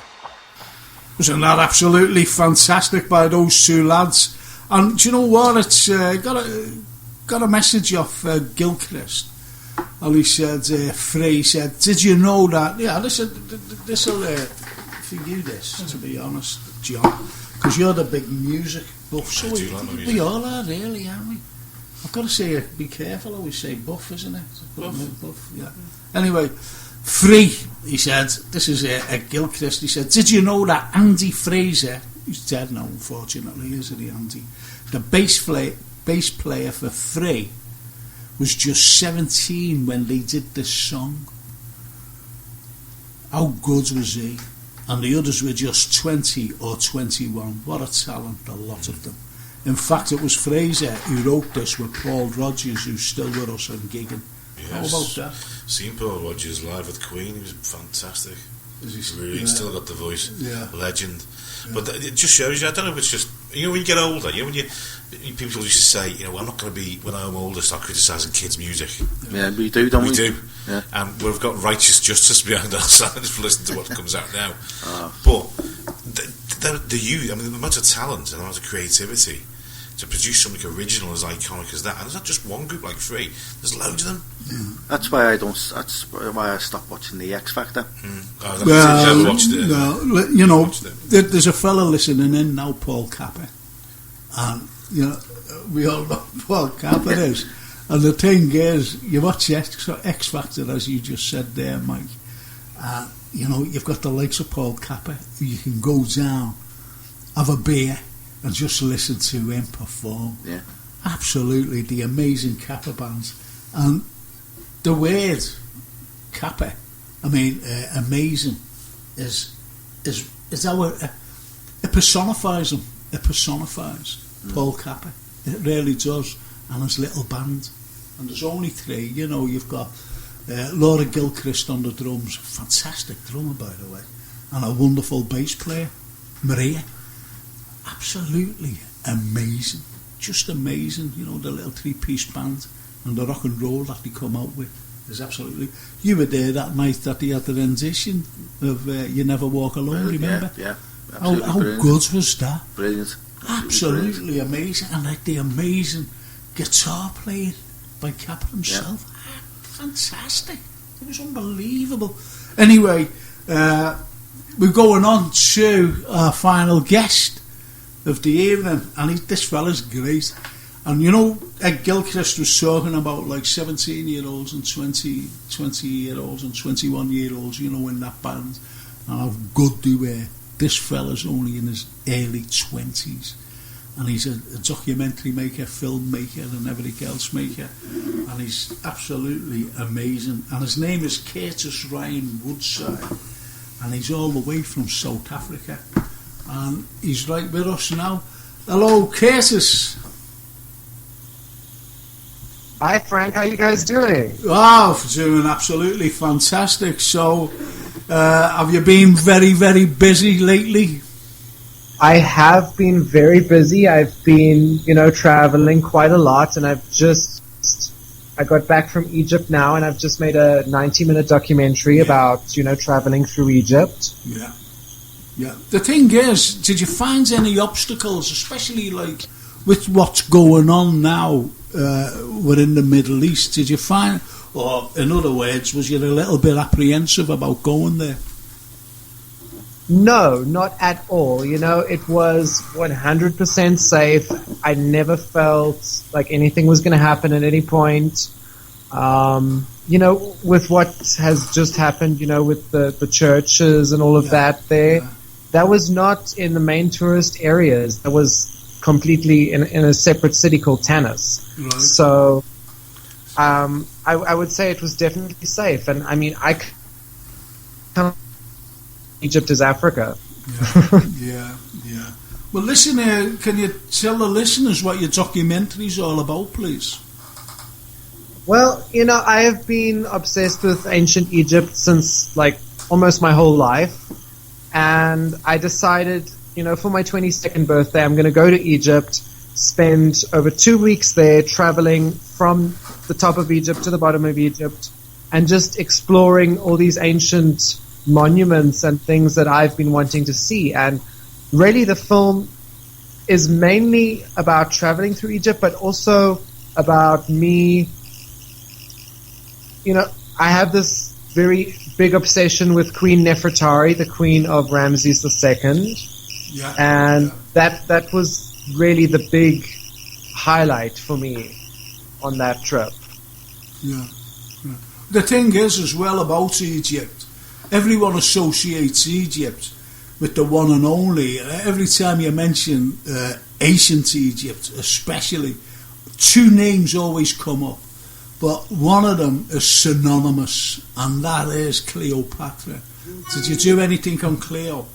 Wasn't that absolutely fantastic by those two lads? And do you know what? It's got a message off Gilchrist. And he said, Frey said, did you know that? Yeah, this will forgive this, to be honest, John, because you're the big music buff. So we all are, really, aren't we? I've got to say, be careful. I always say buff, isn't it? Buff, yeah. Anyway, Frey, he said, this is a Gilchrist. He said, did you know that Andy Fraser, who's dead now, unfortunately, isn't he, Andy? The bass player for Frey was just 17 when they did this song. How good was he? And the others were just 20 or 21. What a talent, a lot of them. In fact, it was Fraser who wrote this with Paul Rodgers, who's still with us and gigging. Yes. How about that? Seen Paul Rodgers live with Queen, he was fantastic. Really, still got the voice. Yeah. Legend. Yeah. But it just shows you, I don't know if it's just, when you get older, when people used to say, I'm not going to be, when I'm older, start criticising kids' music. Yeah, we do, don't we? We do. Yeah. And we've got righteous justice behind our sides for listening to what comes out now. But the amount of talent and the amount of creativity to produce something original as iconic as that, and there's not just one group like Free, there's loads of them. Yeah. That's why I stopped watching the X Factor. Never watched it. There's a fella listening in now, Paul Capper, and we all know Paul Capper is. And the thing is, you watch X Factor, as you just said there, Mike, and you've got the likes of Paul Capper, who you can go down, have a beer, and just listen to him perform. Yeah. Absolutely, the amazing Kappa bands. And the word Kappa, amazing, is our, it personifies him. It personifies Paul Kappa. It really does. And his little band. And there's only three. You've got Laura Gilchrist on the drums, fantastic drummer, by the way, and a wonderful bass player, Maria. Absolutely amazing, just amazing. The little three-piece band and the rock and roll that they come out with is absolutely. You were there that night that they had the rendition of "You Never Walk Alone." Remember? Yeah. How good was that? Brilliant. Absolutely amazing, and like the amazing guitar playing by Kappa himself. Yeah. Fantastic. It was unbelievable. Anyway, we're going on to our final guest of the evening, and this fella's great. And Ed Gilchrist was talking about like 17-year-olds and 20-year-olds and 21-year-olds, in that band, and how good they were. this fella's only in his early 20s, and he's a documentary maker, filmmaker, and everything else maker, and he's absolutely amazing. And his name is Curtis Ryan Woodside, and he's all the way from South Africa, and he's right with us now. Hello, Curtis. Hi, Frank. How you guys doing? Oh, doing absolutely fantastic. So, have you been very, very busy lately? I have been very busy. I've been, traveling quite a lot, and I got back from Egypt now, and I've just made a 90-minute documentary about, traveling through Egypt. Yeah. Yeah. The thing is, did you find any obstacles, especially like with what's going on now within the Middle East? Did you find, or in other words, was you a little bit apprehensive about going there? No, not at all. It was 100% safe. I never felt like anything was going to happen at any point. With what has just happened, with the churches and all of that there, that was not in the main tourist areas. That was completely in a separate city called Tanis. Right. So I would say it was definitely safe. And I mean, Egypt is Africa. Yeah. Well, listen, can you tell the listeners what your documentary is all about, please? Well, I have been obsessed with ancient Egypt since almost my whole life. And I decided, for my 22nd birthday, I'm going to go to Egypt, spend over 2 weeks there traveling from the top of Egypt to the bottom of Egypt, and just exploring all these ancient monuments and things that I've been wanting to see. And really the film is mainly about traveling through Egypt, but also about me. I have this very big obsession with Queen Nefertari, the queen of Ramses II. Yeah. And that was really the big highlight for me on that trip. Yeah. The thing is as well about Egypt, everyone associates Egypt with the one and only. Every time you mention ancient Egypt, especially, two names always come up, but one of them is synonymous, and that is Cleopatra. Did you do anything on Cleo?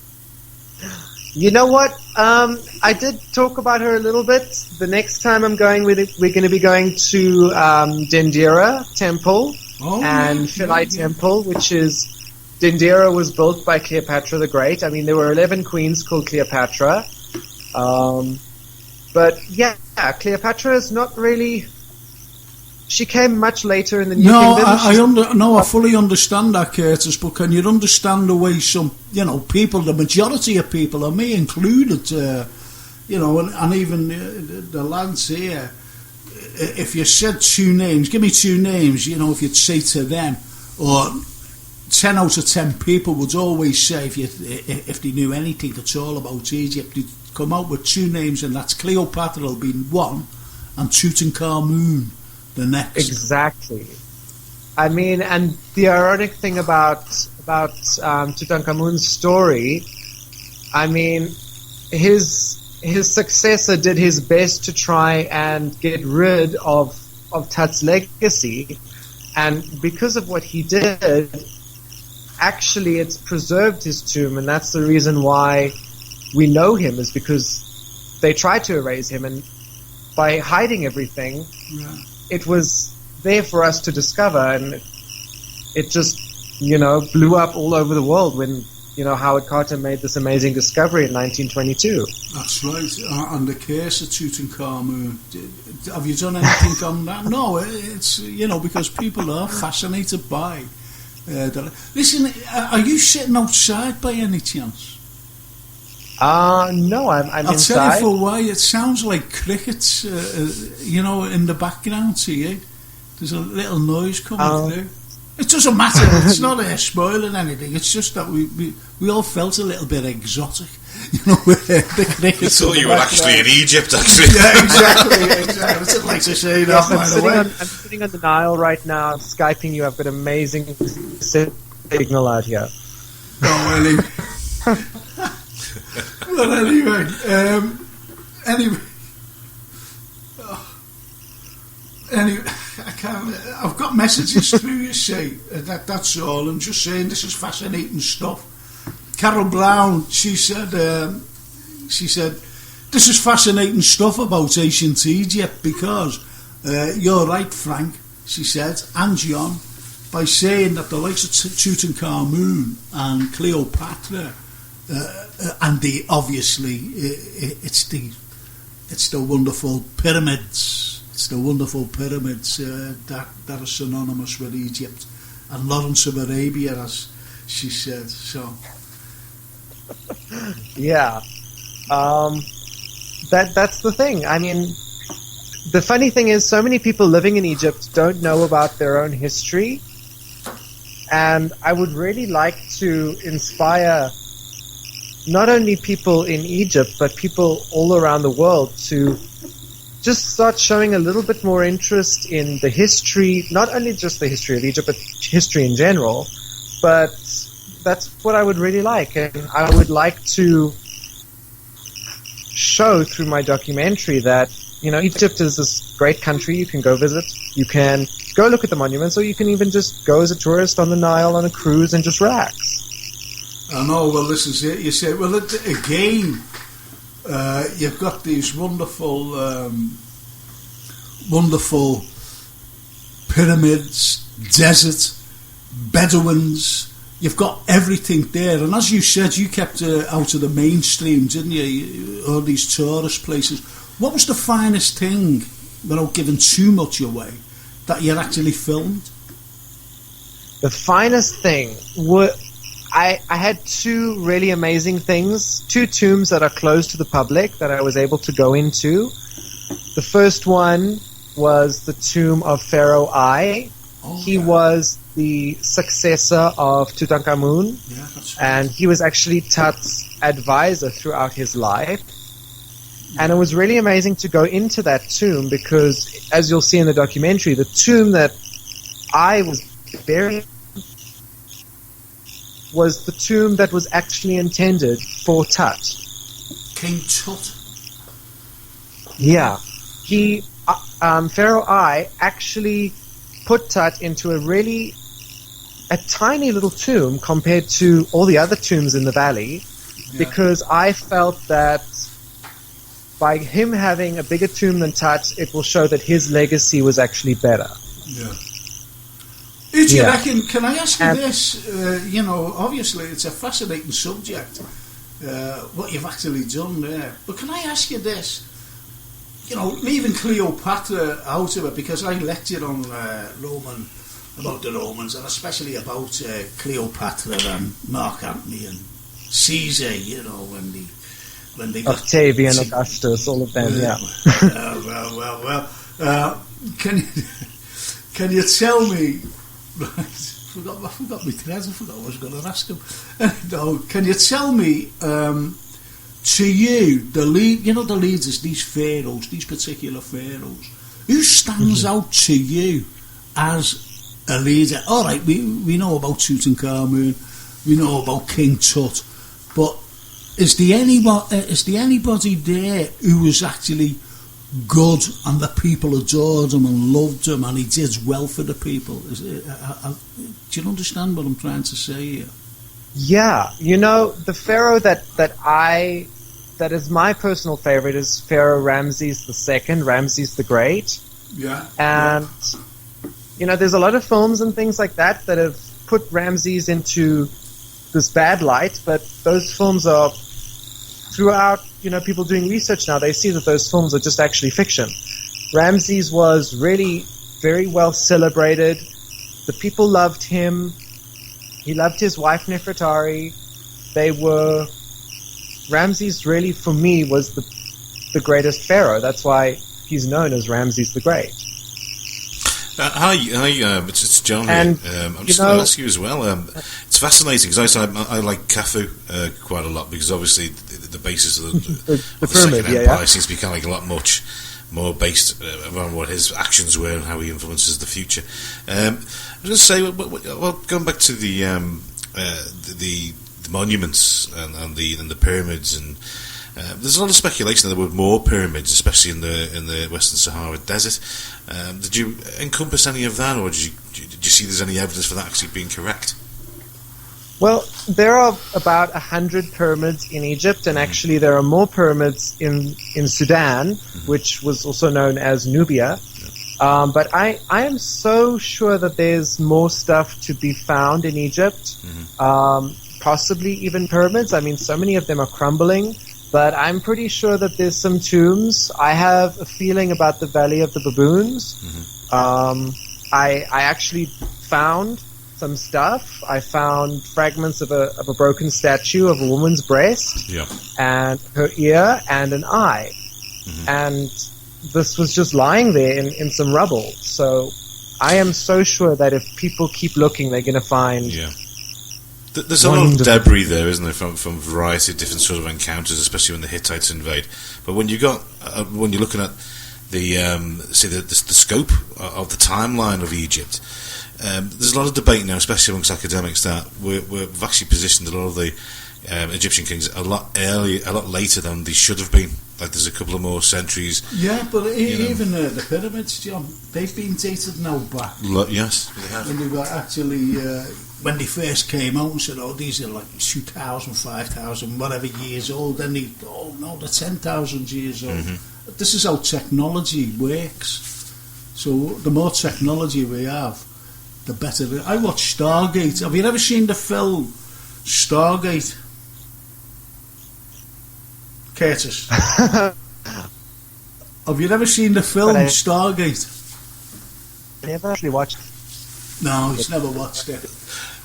You know what? I did talk about her a little bit. The next time I'm going with it, we're going to be going to Dendera Temple and Philae Temple, which is Dendera was built by Cleopatra the Great. I mean, there were 11 queens called Cleopatra. But yeah, Cleopatra is not really. She came much later in the New Kingdom. I fully understand that, Curtis, but can you understand the way some, people, the majority of people, and me included, and even the lads here, if you said two names, give me two names, if you'd say to them, or 10 out of 10 people would always say, if they knew anything at all about Egypt, they'd come out with two names, and that's Cleopatra will be one, and Tutankhamun the next. Exactly. I mean, and the ironic thing about Tutankhamun's story, I mean, his successor did his best to try and get rid of Tut's legacy, and because of what he did, actually it's preserved his tomb, and that's the reason why we know him, is because they tried to erase him, and by hiding everything, it was there for us to discover, and it just, blew up all over the world when, Howard Carter made this amazing discovery in 1922. That's right, and the case of Tutankhamun. Have you done anything on that? No, it's, because people are fascinated by Listen, are you sitting outside by any chance? No, I'm I'll inside. I'll tell you for why. It sounds like crickets, in the background to you. There's a little noise coming through. It doesn't matter. It's not spoiling anything. It's just that we all felt a little bit exotic. The crickets. I thought you were actually in Egypt, actually. Yeah, exactly. I would like to say that, by the way. I'm sitting on the Nile right now, Skyping you. I've got amazing signal out here. Oh, really? Well, anyway, anyway, I can't. I've got messages through. You see, that's all. I'm just saying this is fascinating stuff. Carol Brown, she said, this is fascinating stuff about ancient Egypt because you're right, Frank. She said, and John, by saying that the likes of Tutankhamun and Cleopatra, and it's the wonderful pyramids. It's the wonderful pyramids that are synonymous with Egypt, and Lawrence of Arabia, as she said. So, yeah, that's the thing. I mean, the funny thing is, so many people living in Egypt don't know about their own history, and I would really like to inspire not only people in Egypt, but people all around the world to just start showing a little bit more interest in the history, not only just the history of Egypt, but history in general. But that's what I would really like. And I would like to show through my documentary that, you know, Egypt is this great country you can go visit. You can go look at the monuments, or you can even just go as a tourist on the Nile on a cruise and just relax. I know, well, this is it. You say, well, again, you've got these wonderful pyramids, desert, Bedouins. You've got everything there. And as you said, you kept out of the mainstream, didn't you? All these tourist places. What was the finest thing, without giving too much away, that you actually filmed? The finest thing were... I had two really amazing things, two tombs that are closed to the public that I was able to go into. The first one was the tomb of Pharaoh I. Oh, he was the successor of Tutankhamun, and he was actually Tut's advisor throughout his life. And it was really amazing to go into that tomb because, as you'll see in the documentary, the tomb that I was buried was the tomb that was actually intended for Tut. King Tut? Yeah. He, Pharaoh I actually put Tut into a tiny little tomb compared to all the other tombs in the valley, because I felt that by him having a bigger tomb than Tut, it will show that his legacy was actually better. Yeah. Who do you reckon, can I ask you this? You know, obviously it's a fascinating subject, what you've actually done there. But can I ask you this? You know, leaving Cleopatra out of it, because I lectured on about the Romans, and especially about Cleopatra and Mark Antony and Caesar, you know, when they got... Octavian, Augustus, all of them, Well, can you tell me... Right, I forgot my threads. I forgot what I was going to ask him. No, can you tell me, to you, the leaders, these pharaohs, these particular pharaohs, who stands out to you as a leader? All right, we know about Tutankhamun, we know about King Tut, but is there anybody there who was actually good and the people adored him and loved him and he did well for the people? Do you understand what I'm trying to say here? Yeah, you know, the pharaoh that is my personal favorite is Pharaoh Ramses II, Ramses the Great. Yeah. And you know, there's a lot of films and things like that have put Ramses into this bad light, but those films are throughout, you know, people doing research now, they see that those films are just actually fiction. Ramses was really very well celebrated. The people loved him. He loved his wife Nefertari. Ramses really, for me, was the greatest pharaoh. That's why he's known as Ramses the Great. Hi, it's John here. I'm just going to ask you as well. It's fascinating because I like Khufu quite a lot, because obviously the basis of the pyramid, Second Empire seems to be kind of like a lot much more based around what his actions were and how he influences the future. I was going to say, well, going back to the monuments and the pyramids, and there's a lot of speculation that there were more pyramids, especially in the Western Sahara Desert. Did you encompass any of that, or did you see there's any evidence for that actually being correct? Well, there are about 100 pyramids in Egypt, and actually there are more pyramids in Sudan, which was also known as Nubia. But I am so sure that there's more stuff to be found in Egypt, possibly even pyramids. I mean, so many of them are crumbling, but I'm pretty sure that there's some tombs. I have a feeling about the Valley of the Baboons. I actually found some stuff. I found fragments of a broken statue of a woman's breast, and her ear and an eye, and this was just lying there in some rubble. So I am so sure that if people keep looking, they're going to find. Yeah. There's a lot of debris there, isn't there, from a variety of different sort of encounters, especially when the Hittites invade. But when you're looking at the scope of the timeline of Egypt, there's a lot of debate now, especially amongst academics, that we've actually positioned a lot of the Egyptian kings a lot later than they should have been. Like there's a couple of more centuries. Yeah, but even the pyramids, John, they've been dated now back. Yes, they have. When they were actually, when they first came out and said, these are like 2,000, 5,000, whatever years old, then they're 10,000 years old. This is how technology works. So the more technology we have, the better. I watched Stargate. Have you ever seen the film Stargate? Curtis, have you ever seen the film Stargate? I never actually watched it. No, he's never watched it.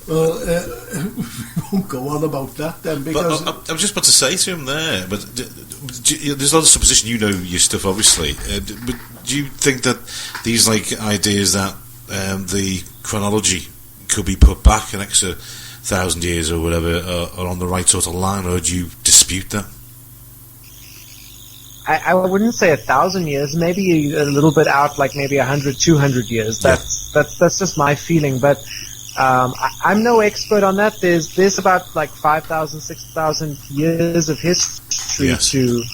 Well, we won't go on about that then, because... But I was just about to say to him there, but there's a lot of supposition, you know your stuff, obviously. But do you think that these ideas that the chronology could be put back an extra 1,000 years or whatever are on the right sort of line, or do you dispute that? I wouldn't say 1,000 years, maybe a little bit out, like maybe 100, 200 years. That's just my feeling, but I'm no expert on that. There's about 5,000, 6,000 years of history to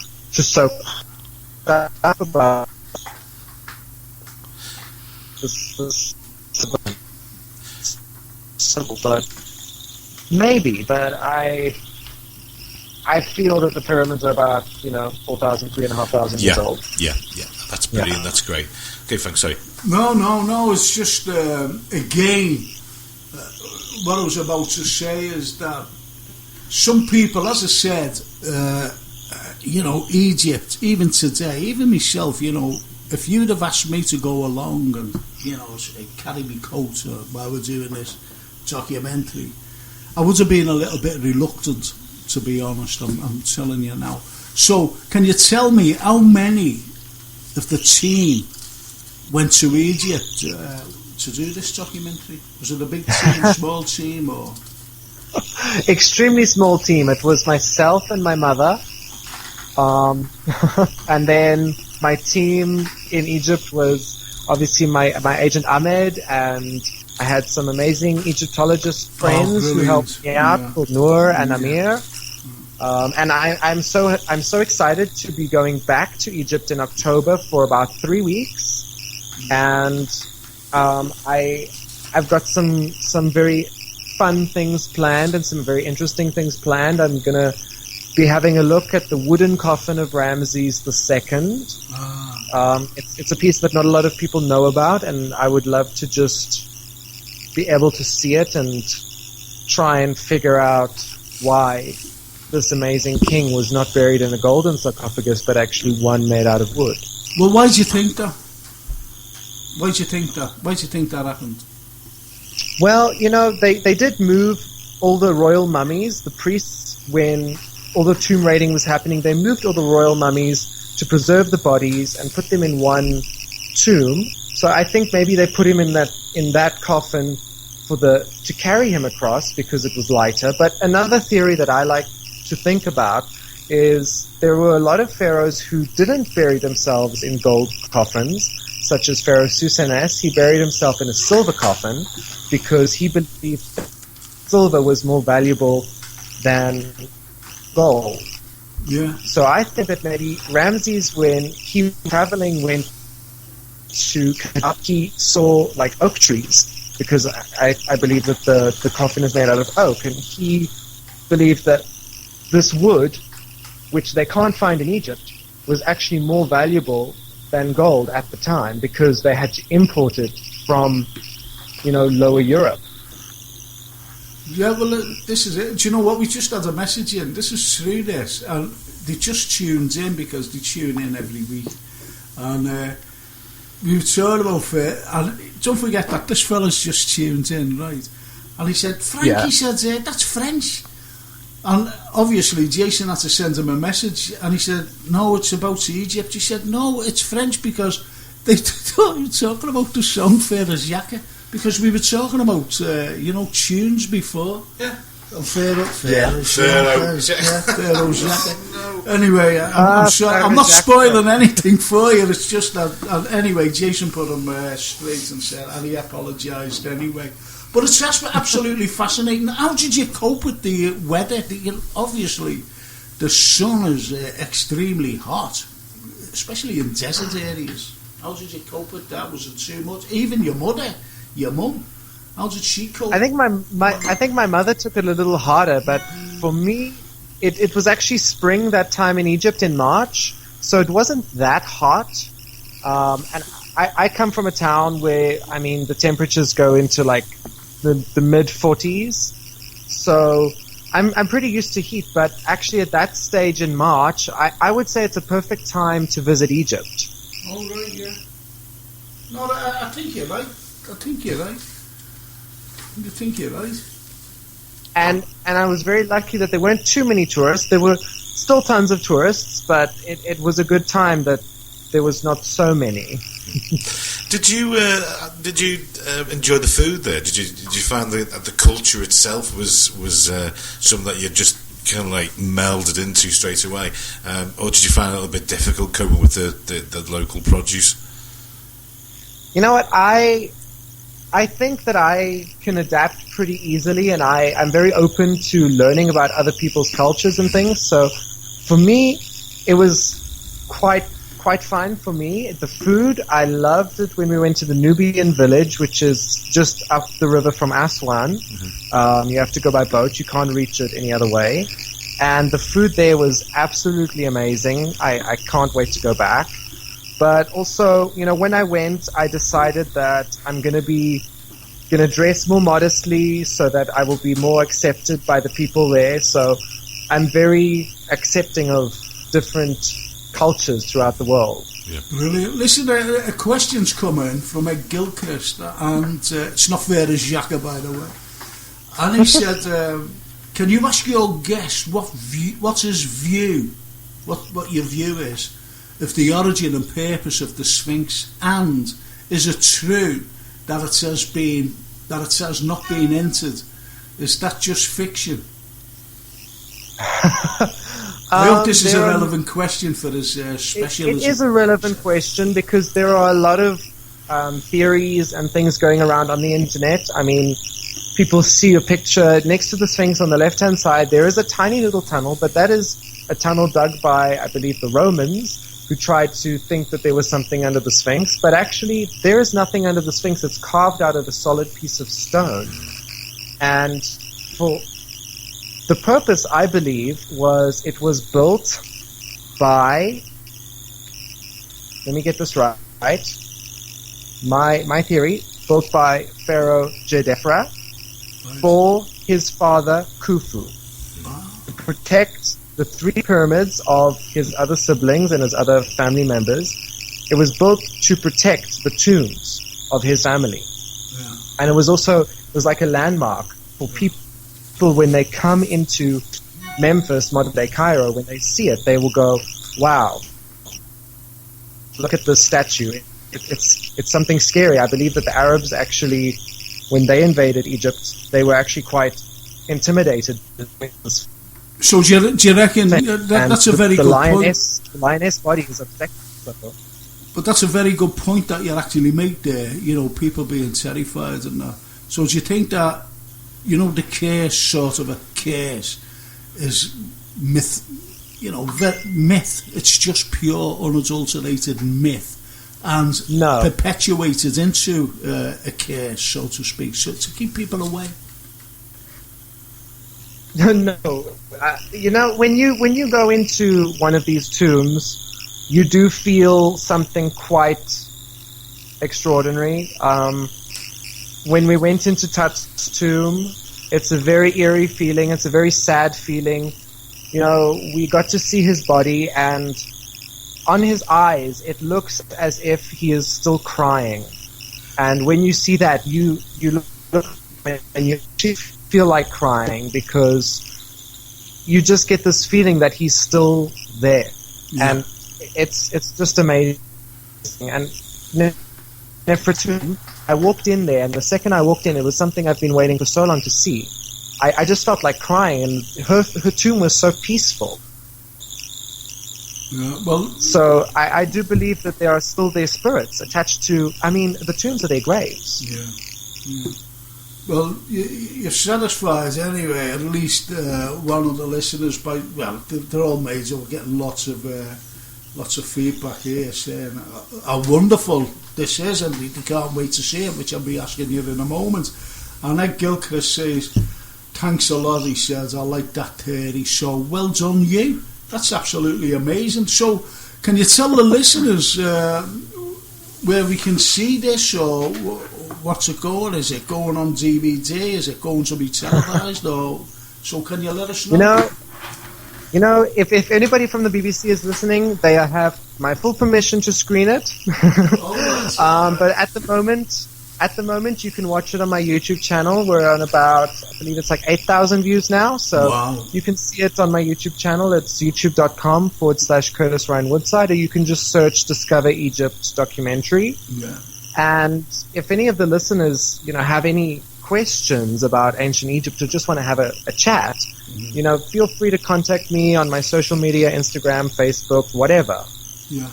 soak up about this simple, but maybe, but I feel that the pyramids are about 4,000, 3,500 years old. Yeah, that's brilliant. That's great. Okay, thanks. Sorry. No. It's just again, what I was about to say is that some people, as I said, Egypt, even today, even myself, if you'd have asked me to go along and carry me coat while we're doing this documentary, I would have been a little bit reluctant. To be honest, I'm telling you now. So, can you tell me how many of the team went to Egypt to do this documentary? Was it a big team, small team, or...? Extremely small team. It was myself and my mother. And then my team in Egypt was obviously my agent Ahmed, and I had some amazing Egyptologist friends who helped me out, called Noor and Amir. And I'm so excited to be going back to Egypt in October for about 3 weeks, and I've got some very fun things planned and some very interesting things planned. I'm gonna be having a look at the wooden coffin of Ramses II. It's a piece that not a lot of people know about, and I would love to just be able to see it and try and figure out why this amazing king was not buried in a golden sarcophagus, but actually one made out of wood. Well, why do you think that? Why do you think that happened? Well, they did move all the royal mummies. The priests, when all the tomb raiding was happening, they moved all the royal mummies to preserve the bodies and put them in one tomb. So I think maybe they put him in that coffin to carry him across because it was lighter. But another theory that I like to think about is there were a lot of pharaohs who didn't bury themselves in gold coffins, such as Pharaoh Susanes. He buried himself in a silver coffin because he believed silver was more valuable than gold. Yeah. So I think that maybe Ramses, when he was traveling, went to Kentucky, saw like oak trees, because I believe that the coffin is made out of oak, and he believed that this wood, which they can't find in Egypt, was actually more valuable than gold at the time, because they had to import it from, lower Europe. Yeah, well, this is it. Do you know what? We just had a message in. This is through this, and they just tuned in because they tune in every week. And we were talking about it, and don't forget that this fella's just tuned in, right? And he said, Frank, he said, that's French. And obviously Jason had to send him a message, and he said, no, it's about Egypt. He said, no, it's French, because they were talking about the song Hare Jacques, because we were talking about, tunes before. Yeah. Pharaoh Jacques. No. Anyway, I'm sorry, I'm not spoiling anything for you. It's just that, anyway, Jason put him straight and said, and he apologised anyway. But it's absolutely fascinating. How did you cope with the weather? Obviously, the sun is extremely hot, especially in desert areas. How did you cope with that? Was it too much? Even your mum, how did she cope? I think my mother took it a little harder, but for me, it was actually spring that time in Egypt in March, so it wasn't that hot. And I come from a town where, the temperatures go into like the mid 40s, so I'm pretty used to heat. But actually, at that stage in March, I would say it's a perfect time to visit Egypt. Oh right, yeah. No, I think you're right. And I was very lucky that there weren't too many tourists. There were still tons of tourists, but it was a good time that there was not so many. Did you enjoy the food there? Did you find that the culture itself was something that you just kind of like melded into straight away, or did you find it a little bit difficult coping with the local produce? You know what, I think that I can adapt pretty easily, and I'm very open to learning about other people's cultures and things. So for me, it was quite fine for me. The food, I loved it when we went to the Nubian village, which is just up the river from Aswan. Mm-hmm. You have to go by boat. You can't reach it any other way. And the food there was absolutely amazing. I can't wait to go back. But also, when I went, I decided that I'm going to dress more modestly so that I will be more accepted by the people there. So I'm very accepting of different cultures throughout the world. Yeah. Brilliant. Listen, a question's come in from Ed Gilchrist, and it's not Hare Jacques, by the way. And he said, can you ask your guest what's his view, what your view is of the origin and purpose of the Sphinx, and is it true that it says not being entered? Is that just fiction? I hope this is a relevant question for his specialism. It is a relevant question because there are a lot of theories and things going around on the internet. People see a picture next to the Sphinx on the left-hand side. There is a tiny little tunnel, but that is a tunnel dug by, I believe, the Romans, who tried to think that there was something under the Sphinx. But actually, there is nothing under the Sphinx. It's carved out of a solid piece of stone. And for the purpose, I believe, was it was built by, let me get this right, my theory, built by Pharaoh Jedefra for his father Khufu, to protect the 3 pyramids of his other siblings and his other family members. It was built to protect the tombs of his family. Yeah. And it was like a landmark for people when they come into Memphis, modern day Cairo, when they see it, they will go, wow, look at this statue. It's something scary. I believe that the Arabs actually, when they invaded Egypt, they were actually quite intimidated. So do you reckon that's a very good point? The lioness body is affected. But that's a very good point that you actually make there, people being terrified and that. So do you think that, the case, sort of a case, is myth. Myth. It's just pure, unadulterated myth, and perpetuated into a curse, so to speak, so to keep people away. No, when you go into one of these tombs, you do feel something quite extraordinary. When we went into Tut's tomb, it's a very eerie feeling. It's a very sad feeling. We got to see his body, and on his eyes, it looks as if he is still crying. And when you see that, you look and you feel like crying, because you just get this feeling that he's still there. Yeah. And it's just amazing. And Nefertiti, I walked in there, and the second I walked in, it was something I've been waiting for so long to see. I just felt like crying, and her tomb was so peaceful. Yeah, well, so I do believe that there are still their spirits attached to. The tombs are their graves. Yeah. Well, you're satisfied anyway. At least one of the listeners, they're all major. We're getting lots of feedback here saying how wonderful this is, and they can't wait to see it, which I'll be asking you in a moment. And Ed Gilchrist says, "Thanks a lot," he says. "I like that, Hare. So well done, you. That's absolutely amazing." So, can you tell the listeners where we can see this, or what's it going? Is it going on DVD? Is it going to be televised? Or so? Can you let us know? If anybody from the BBC is listening, they have my full permission to screen it. But at the moment, you can watch it on my YouTube channel. We're on about, I believe it's like 8,000 views now. So You can see it on my YouTube channel. It's youtube.com/Curtis Ryan Woodside, or you can just search Discover Egypt documentary. Yeah. And if any of the listeners, have any questions about ancient Egypt or just want to have a chat, feel free to contact me on my social media, Instagram, Facebook, whatever. Yeah.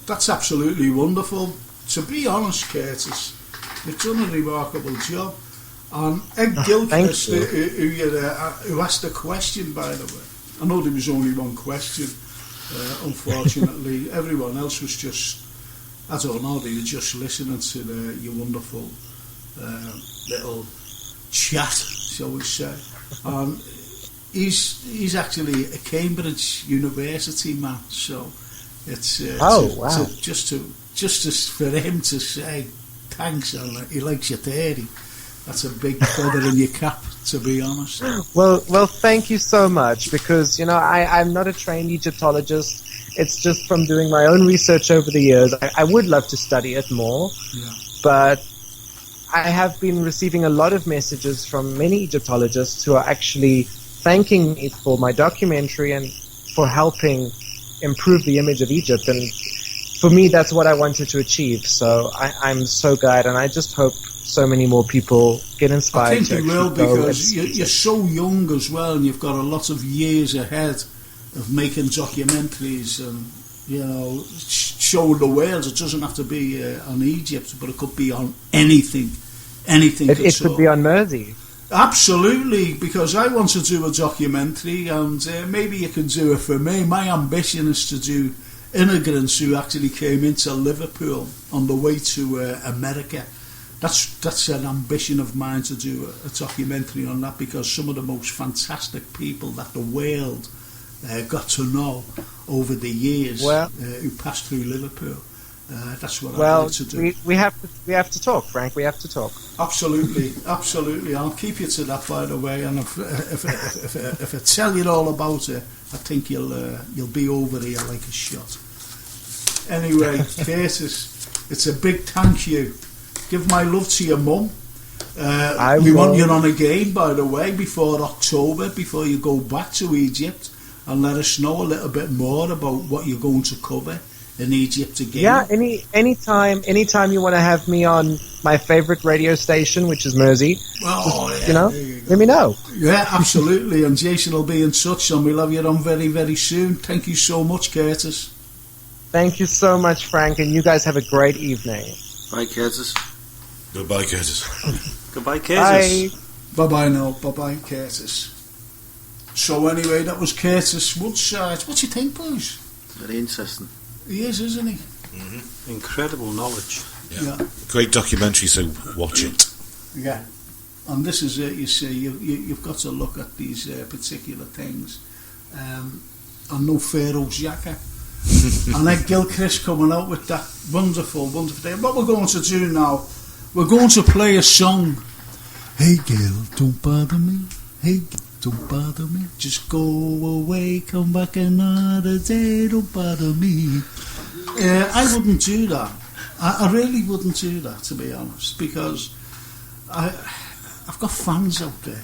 That's absolutely wonderful. To be honest, Curtis, you've done a remarkable job. Ed Gilchrist, who asked a question, by the way. I know there was only one question, unfortunately. Everyone else was just, I don't know, they were just listening to your wonderful little chat, shall we say. He's actually a Cambridge University man, so it's just for him to say thanks, and he likes your theory. That's a big feather in your cap, to be honest. Well, thank you so much, because I'm not a trained Egyptologist. It's just from doing my own research over the years. I would love to study it more, but I have been receiving a lot of messages from many Egyptologists who are actually thanking me for my documentary and for helping improve the image of Egypt. And for me, that's what I wanted to achieve. So I'm so glad, and I just hope so many more people get inspired. I think you will, because you're so young as well, and you've got a lot of years ahead of making documentaries and showing the world. It doesn't have to be on Egypt, but it could be on anything. It could be on Mersey. Absolutely, because I want to do a documentary, and maybe you can do it for me. My ambition is to do immigrants who actually came into Liverpool on the way to America. That's an ambition of mine, to do a documentary on that, because some of the most fantastic people that the world got to know over the years who passed through Liverpool. That's what I'd like to do. We have to talk, Frank. We have to talk. Absolutely. I'll keep you to that, by the way. And if I tell you all about it, I think you'll be over here like a shot. Anyway, Curtis, it's a big thank you. Give my love to your mum. We want you on again, by the way, before October, before you go back to Egypt, and let us know a little bit more about what you're going to cover in Egypt again. Yeah, anytime you want to have me on my favourite radio station, which is Mersey, let me know. Yeah, absolutely, and Jason will be in touch, and we'll have you on very, very soon. Thank you so much, Curtis. Thank you so much, Frank, and you guys have a great evening. Bye, Curtis. Goodbye, Curtis. Goodbye, Curtis. Bye-bye now. Bye-bye, Curtis. So anyway, that was Curtis Woodside. What do you think, boys? Very interesting. He is, isn't he? Mm-hmm. Incredible knowledge. Yeah. Great documentary, so watch it. Yeah. And this is it, you see, you've got to look at these particular things. And no Pharaoh's Yaka. And then Gilchrist coming out with that wonderful, wonderful thing. What we're going to do now, we're going to play a song. Hey girl, don't bother me. Hey girl, don't bother me. Just go away, come back another day, don't bother me. I wouldn't do that. I really wouldn't do that, to be honest, because I've got fans out there.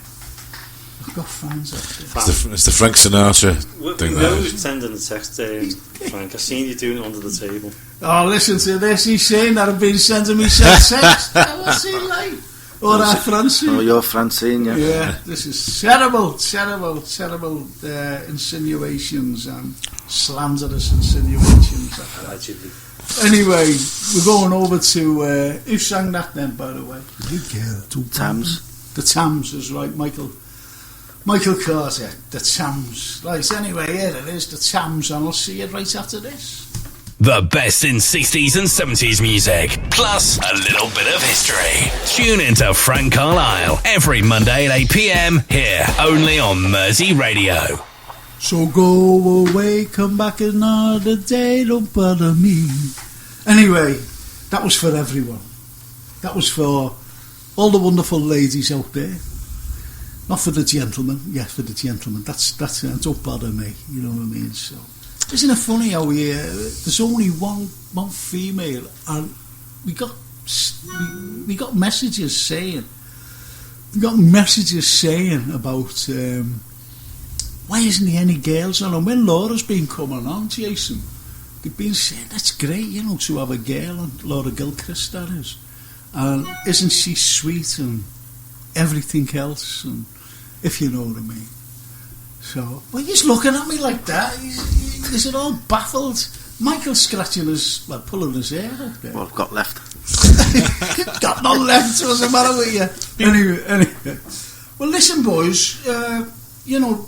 It's the Frank Sinatra thing. We always sending a text, Frank. I've seen you doing it under the table. Oh, listen to this. He's saying that I've been sending me text. What's he like? Or that Francine. Oh, you're Francine, yeah. Yeah, this is terrible insinuations and slanderous insinuations. Allegedly. Anyway, we're going over to who sang that then, by the way? Tams. The Tams is right, Michael Carter, the Tams. Right, anyway, here it is, the Tams, and I'll see you right after this. The best in 60s and 70s music, plus a little bit of history. Tune into Frank Carlyle every Monday at 8 p.m. here, only on Mersey Radio. So go away, come back another day, don't bother me. Anyway, that was for everyone. That was for all the wonderful ladies out there. Not for the gentlemen. Yes, for the gentlemen. That's don't bother me. You know what I mean? So, isn't it funny how there's only one female, and we got messages saying about why isn't there any girls on? And when Laura's been coming on, Jason, they've been saying that's great, you know, to have a girl, and Laura Gilchrist, that is, and isn't she sweet and everything else, and if you know what I mean. So, well, he's looking at me like that. He's at all baffled. Michael's scratching pulling his hair out there. What I've got left. Got no left. What's the matter with you? Anyway. Well, listen, boys. You know,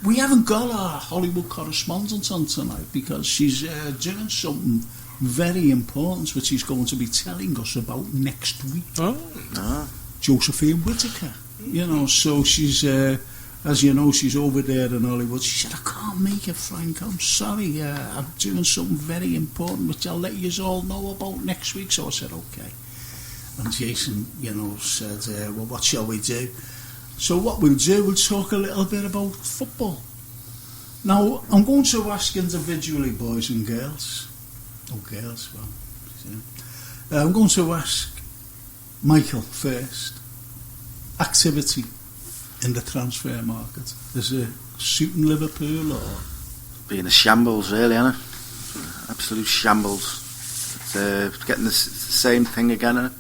we haven't got our Hollywood correspondent on tonight because she's doing something very important, which she's going to be telling us about next week. Oh. Josephine Whittaker. You know, so she's, as you know, she's over there in Hollywood. She said, I can't make it, Frank. I'm sorry. I'm doing something very important, which I'll let you all know about next week. So I said, okay. And Jason, you know, said, well, what shall we do? So what we'll do, we'll talk a little bit about football. Now, I'm going to ask individually, boys and girls. Oh, girls, well. I'm going to ask Michael first. Activity in the transfer market. Is it suiting Liverpool or? Being a shambles, really, isn't it? Absolute shambles. It's getting the same thing again, isn't it?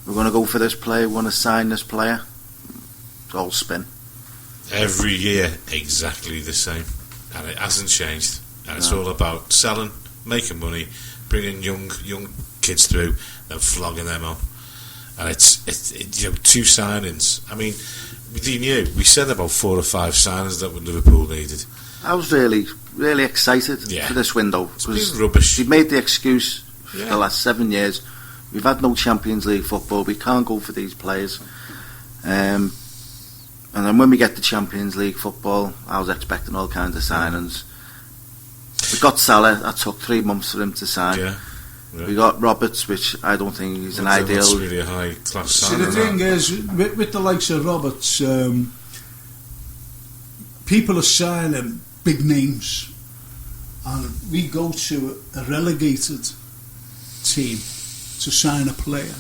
We're going to go for this player, we want to sign this player. It's all spin. Every year, exactly the same. And it hasn't changed. And it's all about selling, making money, bringing young kids through, and flogging them on. And it's you know, 2 signings. I mean, we said about 4 or 5 signings that Liverpool needed. I was really, really excited for this window. It's been rubbish. We made the excuse for the last 7 years. We've had no Champions League football. We can't go for these players. And then when we get the Champions League football, I was expecting all kinds of signings. We got Salah. That took 3 months for him to sign. Yeah. We got Roberts, which I don't think he's an ideal. That's really a high class signing. See, the thing is, with the likes of Roberts, people are signing big names, and we go to a relegated team to sign a player,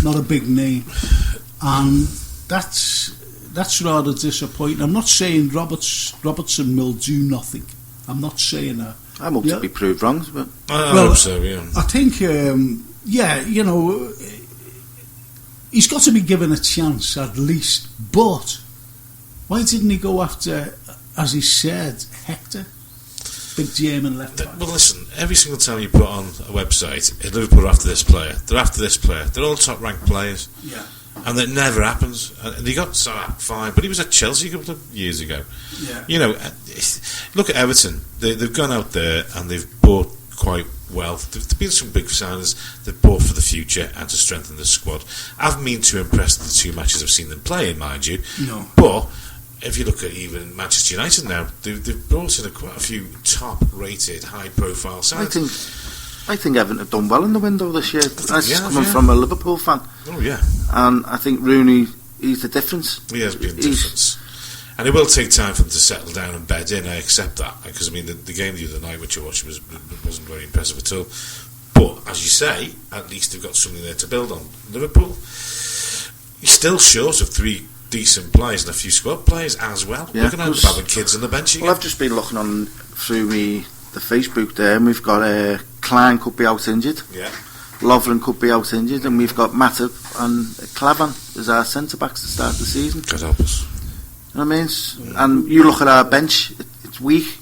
not a big name, and that's rather disappointing. I'm not saying Robertson will do nothing. I'm not saying that. I'm up to be proved wrong, but I hope so. Yeah, I think you know, he's got to be given a chance at least. But why didn't he go after, as he said, Hector, big German left back? Well, listen, every single time you put on a website, Liverpool are after this player, they're after this player, they're all top ranked players. Yeah. And that never happens. And he got fine, but he was at Chelsea a couple of years ago. Yeah. You know, look at Everton. They've gone out there and they've bought quite well. There've been some big signings they've bought for the future and to strengthen the squad. I haven't been too impressed with the 2 matches I've seen them play in, mind you. No. But if you look at even Manchester United now, they've brought in quite a few top-rated, high-profile signings. I think Everton have done well in the window this year. That's coming from a Liverpool fan. Oh, yeah. And I think Rooney, he's the difference. He has been the difference. And it will take time for them to settle down and bed in, I accept that. Because, I mean, the game the other night which I watched wasn't very impressive at all. But, as you say, at least they've got something there to build on. Liverpool, you're still short of 3 decent players and a few squad players as well. Yeah, Look at how they're having kids on the bench again. Well, I've just been looking on through the Facebook there, and we've got Klein could be out injured. Yeah. Lovren could be out injured, and we've got Matip and Klavan as our centre backs to start the season. God help us. You know what I mean? And you look at our bench, it's weak,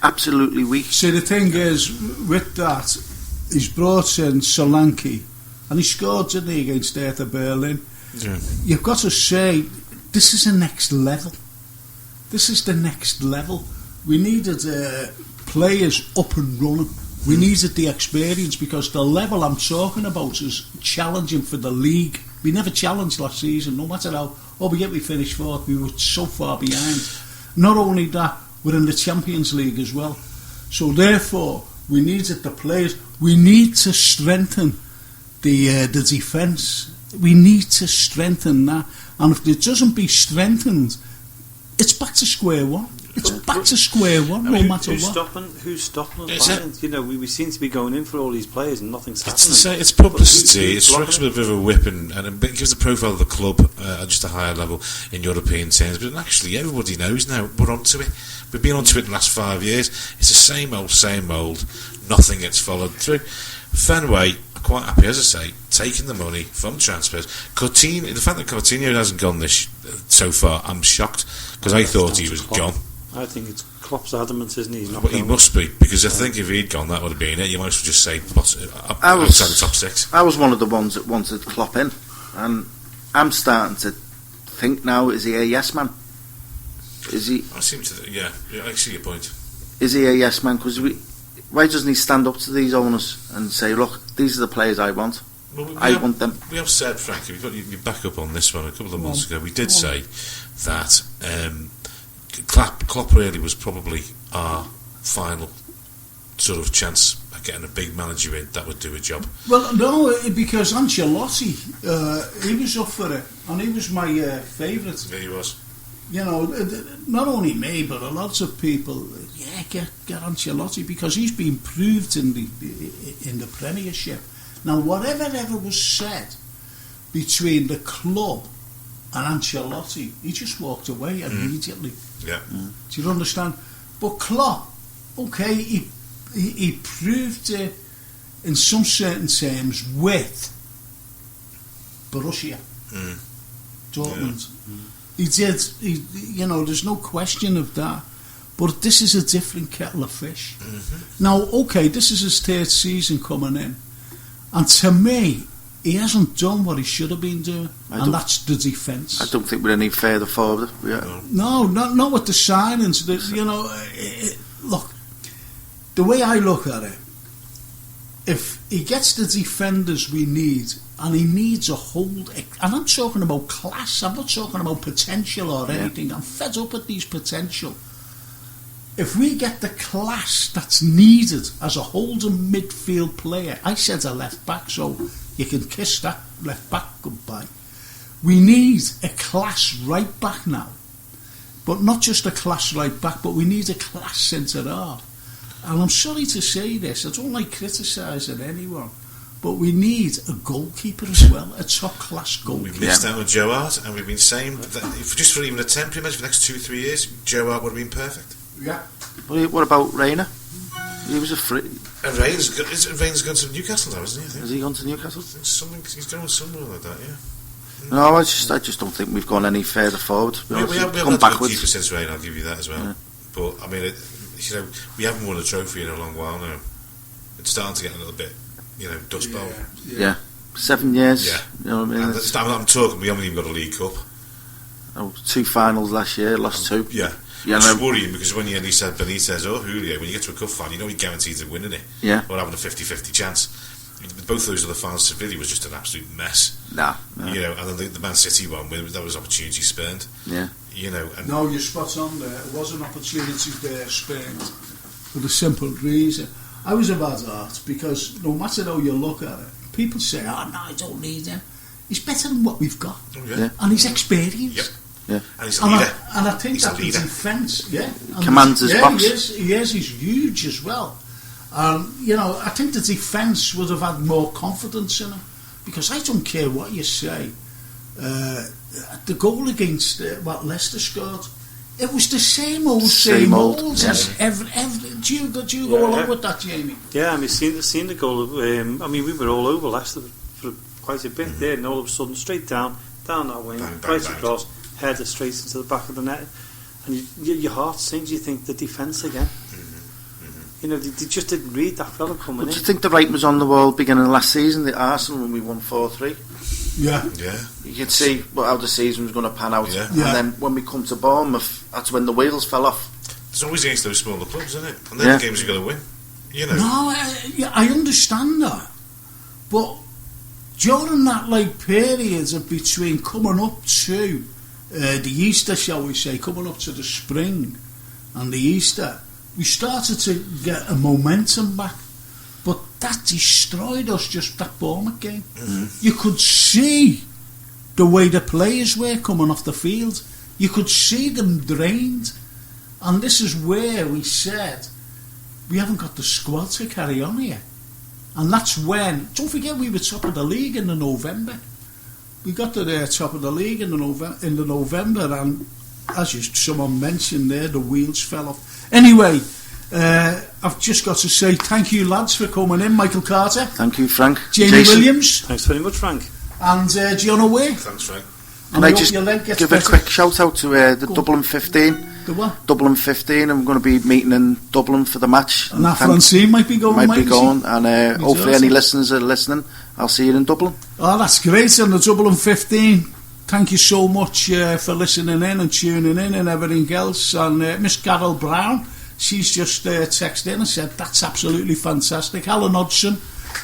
absolutely weak. See, the thing is, with that, he's brought in Solanke, and he scored, didn't he, against Hertha Berlin? Yeah. You've got to say, this is the next level. This is the next level. We needed players up and running. We needed the experience, because the level I'm talking about is challenging for the league. We never challenged last season, no matter how. We finished fourth, we were so far behind. Not only that, we're in the Champions League as well. So therefore, we needed the players. We need to strengthen the defence. We need to strengthen that. And if it doesn't be strengthened, it's back to square one. It's back to square one, no matter what. Who's stopping us? You know, we seem to be going in for all these players and nothing's happening. It's publicity. It strikes with a bit of a whip, and it gives the profile of the club at just a higher level in European terms. But actually, everybody knows now. We're onto it. We've been onto it in the last 5 years. It's the same old. Nothing gets followed through. Fenway, quite happy, as I say, taking the money from transfers. Coutinho, the fact that Coutinho hasn't gone this so far, I'm shocked, because I thought he was gone. I think it's Klopp's adamant, isn't he? He's not But he must be, because I think if he'd gone, that would have been it. You might as well just say outside the top 6. I was one of the ones that wanted Klopp in, and I'm starting to think now: is he a yes man? Is he? I seem to, yeah. I see your point. Is he a yes man? Because why doesn't he stand up to these owners and say, "Look, these are the players I want. I want them." We have said, Frankie, we've got you back up on this one. A couple of months ago, we did say that. Klopp really was probably our final sort of chance at getting a big manager in that would do a job. Well, no, because Ancelotti, he was up for it, and he was my favourite. Yeah, he was. You know, not only me, but a lot of people. Yeah, get Ancelotti, because he's been proved in the Premiership. Now, whatever ever was said between the club and Ancelotti, he just walked away immediately. Yeah. Do you understand? But Klopp, okay, he proved it in some certain terms with Borussia Dortmund. He did. You know, there's no question of that. But this is a different kettle of fish. Now, okay, this is his 3rd season coming in, and to me, he hasn't done what he should have been doing, and that's the defence. I don't think we're any further forward. No, not with the signings. You know, look, the way I look at it, if he gets the defenders we need, and he needs a hold, and I'm talking about class, I'm not talking about potential or anything. I'm fed up with these potential. If we get the class that's needed as a holding midfield player, I said a left back, so you can kiss that left back goodbye. We need a class right back now, but not just a class right back, but we need a class centre half. And I'm sorry to say this, I don't like criticising anyone, but we need a goalkeeper as well, a top class goalkeeper. We missed out on Joe Hart, and we've been saying that if just for even a temporary measure for the next 2-3 years, Joe Hart would have been perfect. Yeah. What about Rayner? He was a free. And Rayner's gone to Newcastle now, isn't he? I think. Has he gone to Newcastle? He's going somewhere like that, yeah. No, I just don't think we've gone any further forward. We have gone backwards. Keeper since Rayner, I'll give you that as well. Yeah. But I mean, we haven't won a trophy in a long while now. It's starting to get a little bit, dust bowl. Yeah. 7 years. Yeah. You know what I mean? And at the time I'm talking, we haven't even got a League Cup. 2 finals last year, lost 2. Yeah. Yeah, Which is worrying, because when he said Benitez or Julio, when you get to a cup final, you know he guarantees of winning it. Yeah. Or having a 50-50 chance. Both those other finals, Sevilla was just an absolute mess. Nah. You know, and then the Man City one, that was opportunity spurned. Yeah. You know, and No, you're spot on there. It was an opportunity there spent for the simple reason. I was a bad art because no matter how you look at it, people say, "Oh no, I don't need him." He's better than what we've got, and he's experienced. Yep. Yeah. And he's a leader. And I think He's that a leader. defence, and commands his box. He is. He's huge as well. You know, I think the defence would have had more confidence in him because I don't care what you say. The goal against Leicester scored, it was the same old. Yeah. As every. Do you go along with that, Jamie? Yeah, I mean, seen the goal. I mean, we were all over Leicester for quite a bit there, and all of a sudden, straight down that wing, Bang, bang, right bang. across, header straight into the back of the net, and your heart sinks. You think the defence again. You know, they just didn't read that fella coming in. Do you think the writing was on the wall beginning of last season, the Arsenal, when we won 4-3? Yeah. yeah. You could see how the season was going to pan out. Yeah. And then when we come to Bournemouth, that's when the wheels fell off. It's always against those smaller clubs, isn't it? And then Yeah. the games you've got to win. You know. No, I understand that, but during that periods of between coming up to the Easter, shall we say, coming up to the spring and the Easter, we started to get a momentum back, but that destroyed us, just that Bournemouth game. You could see the way the players were coming off the field. You could see them drained, and this is where we said we haven't got the squad to carry on here. And that's when, don't forget, we were top of the league in the November. We got to the top of the league in the November, and as someone mentioned there, the wheels fell off. Anyway, I've just got to say thank you, lads, for coming in. Michael Carter. Thank you, Frank. Jamie Jason. Williams. Thanks very much, Frank. And Gianna Way. Thanks, Frank. Can I just give a quick shout out to the Dublin 15? The what? Dublin 15. I'm going to be meeting in Dublin for the match. And that Francine might be going. And hopefully any listeners are listening. I'll see you in Dublin. Oh, that's great. And the Dublin 15. Thank you so much for listening in and tuning in and everything else. And Miss Carol Brown, she's just texted in and said that's absolutely fantastic. Alan Hodgson,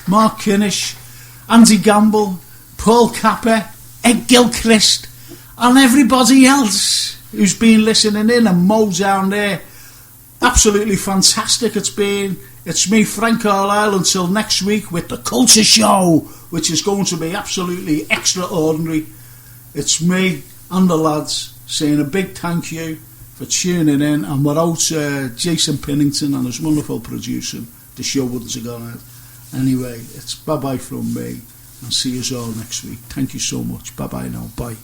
Mark Kinnish, Andy Gamble, Paul Capper, Ed Gilchrist, and everybody else who's been listening in, and Mo down there. Absolutely fantastic it's been. It's me, Frank Carlyle, until next week with the Culture Show, which is going to be absolutely extraordinary. It's me and the lads saying a big thank you for tuning in, and without Jason Pennington and his wonderful producer, the show wouldn't have gone out. Anyway, it's bye-bye from me, and see you all next week. Thank you so much. Bye-bye now. Bye.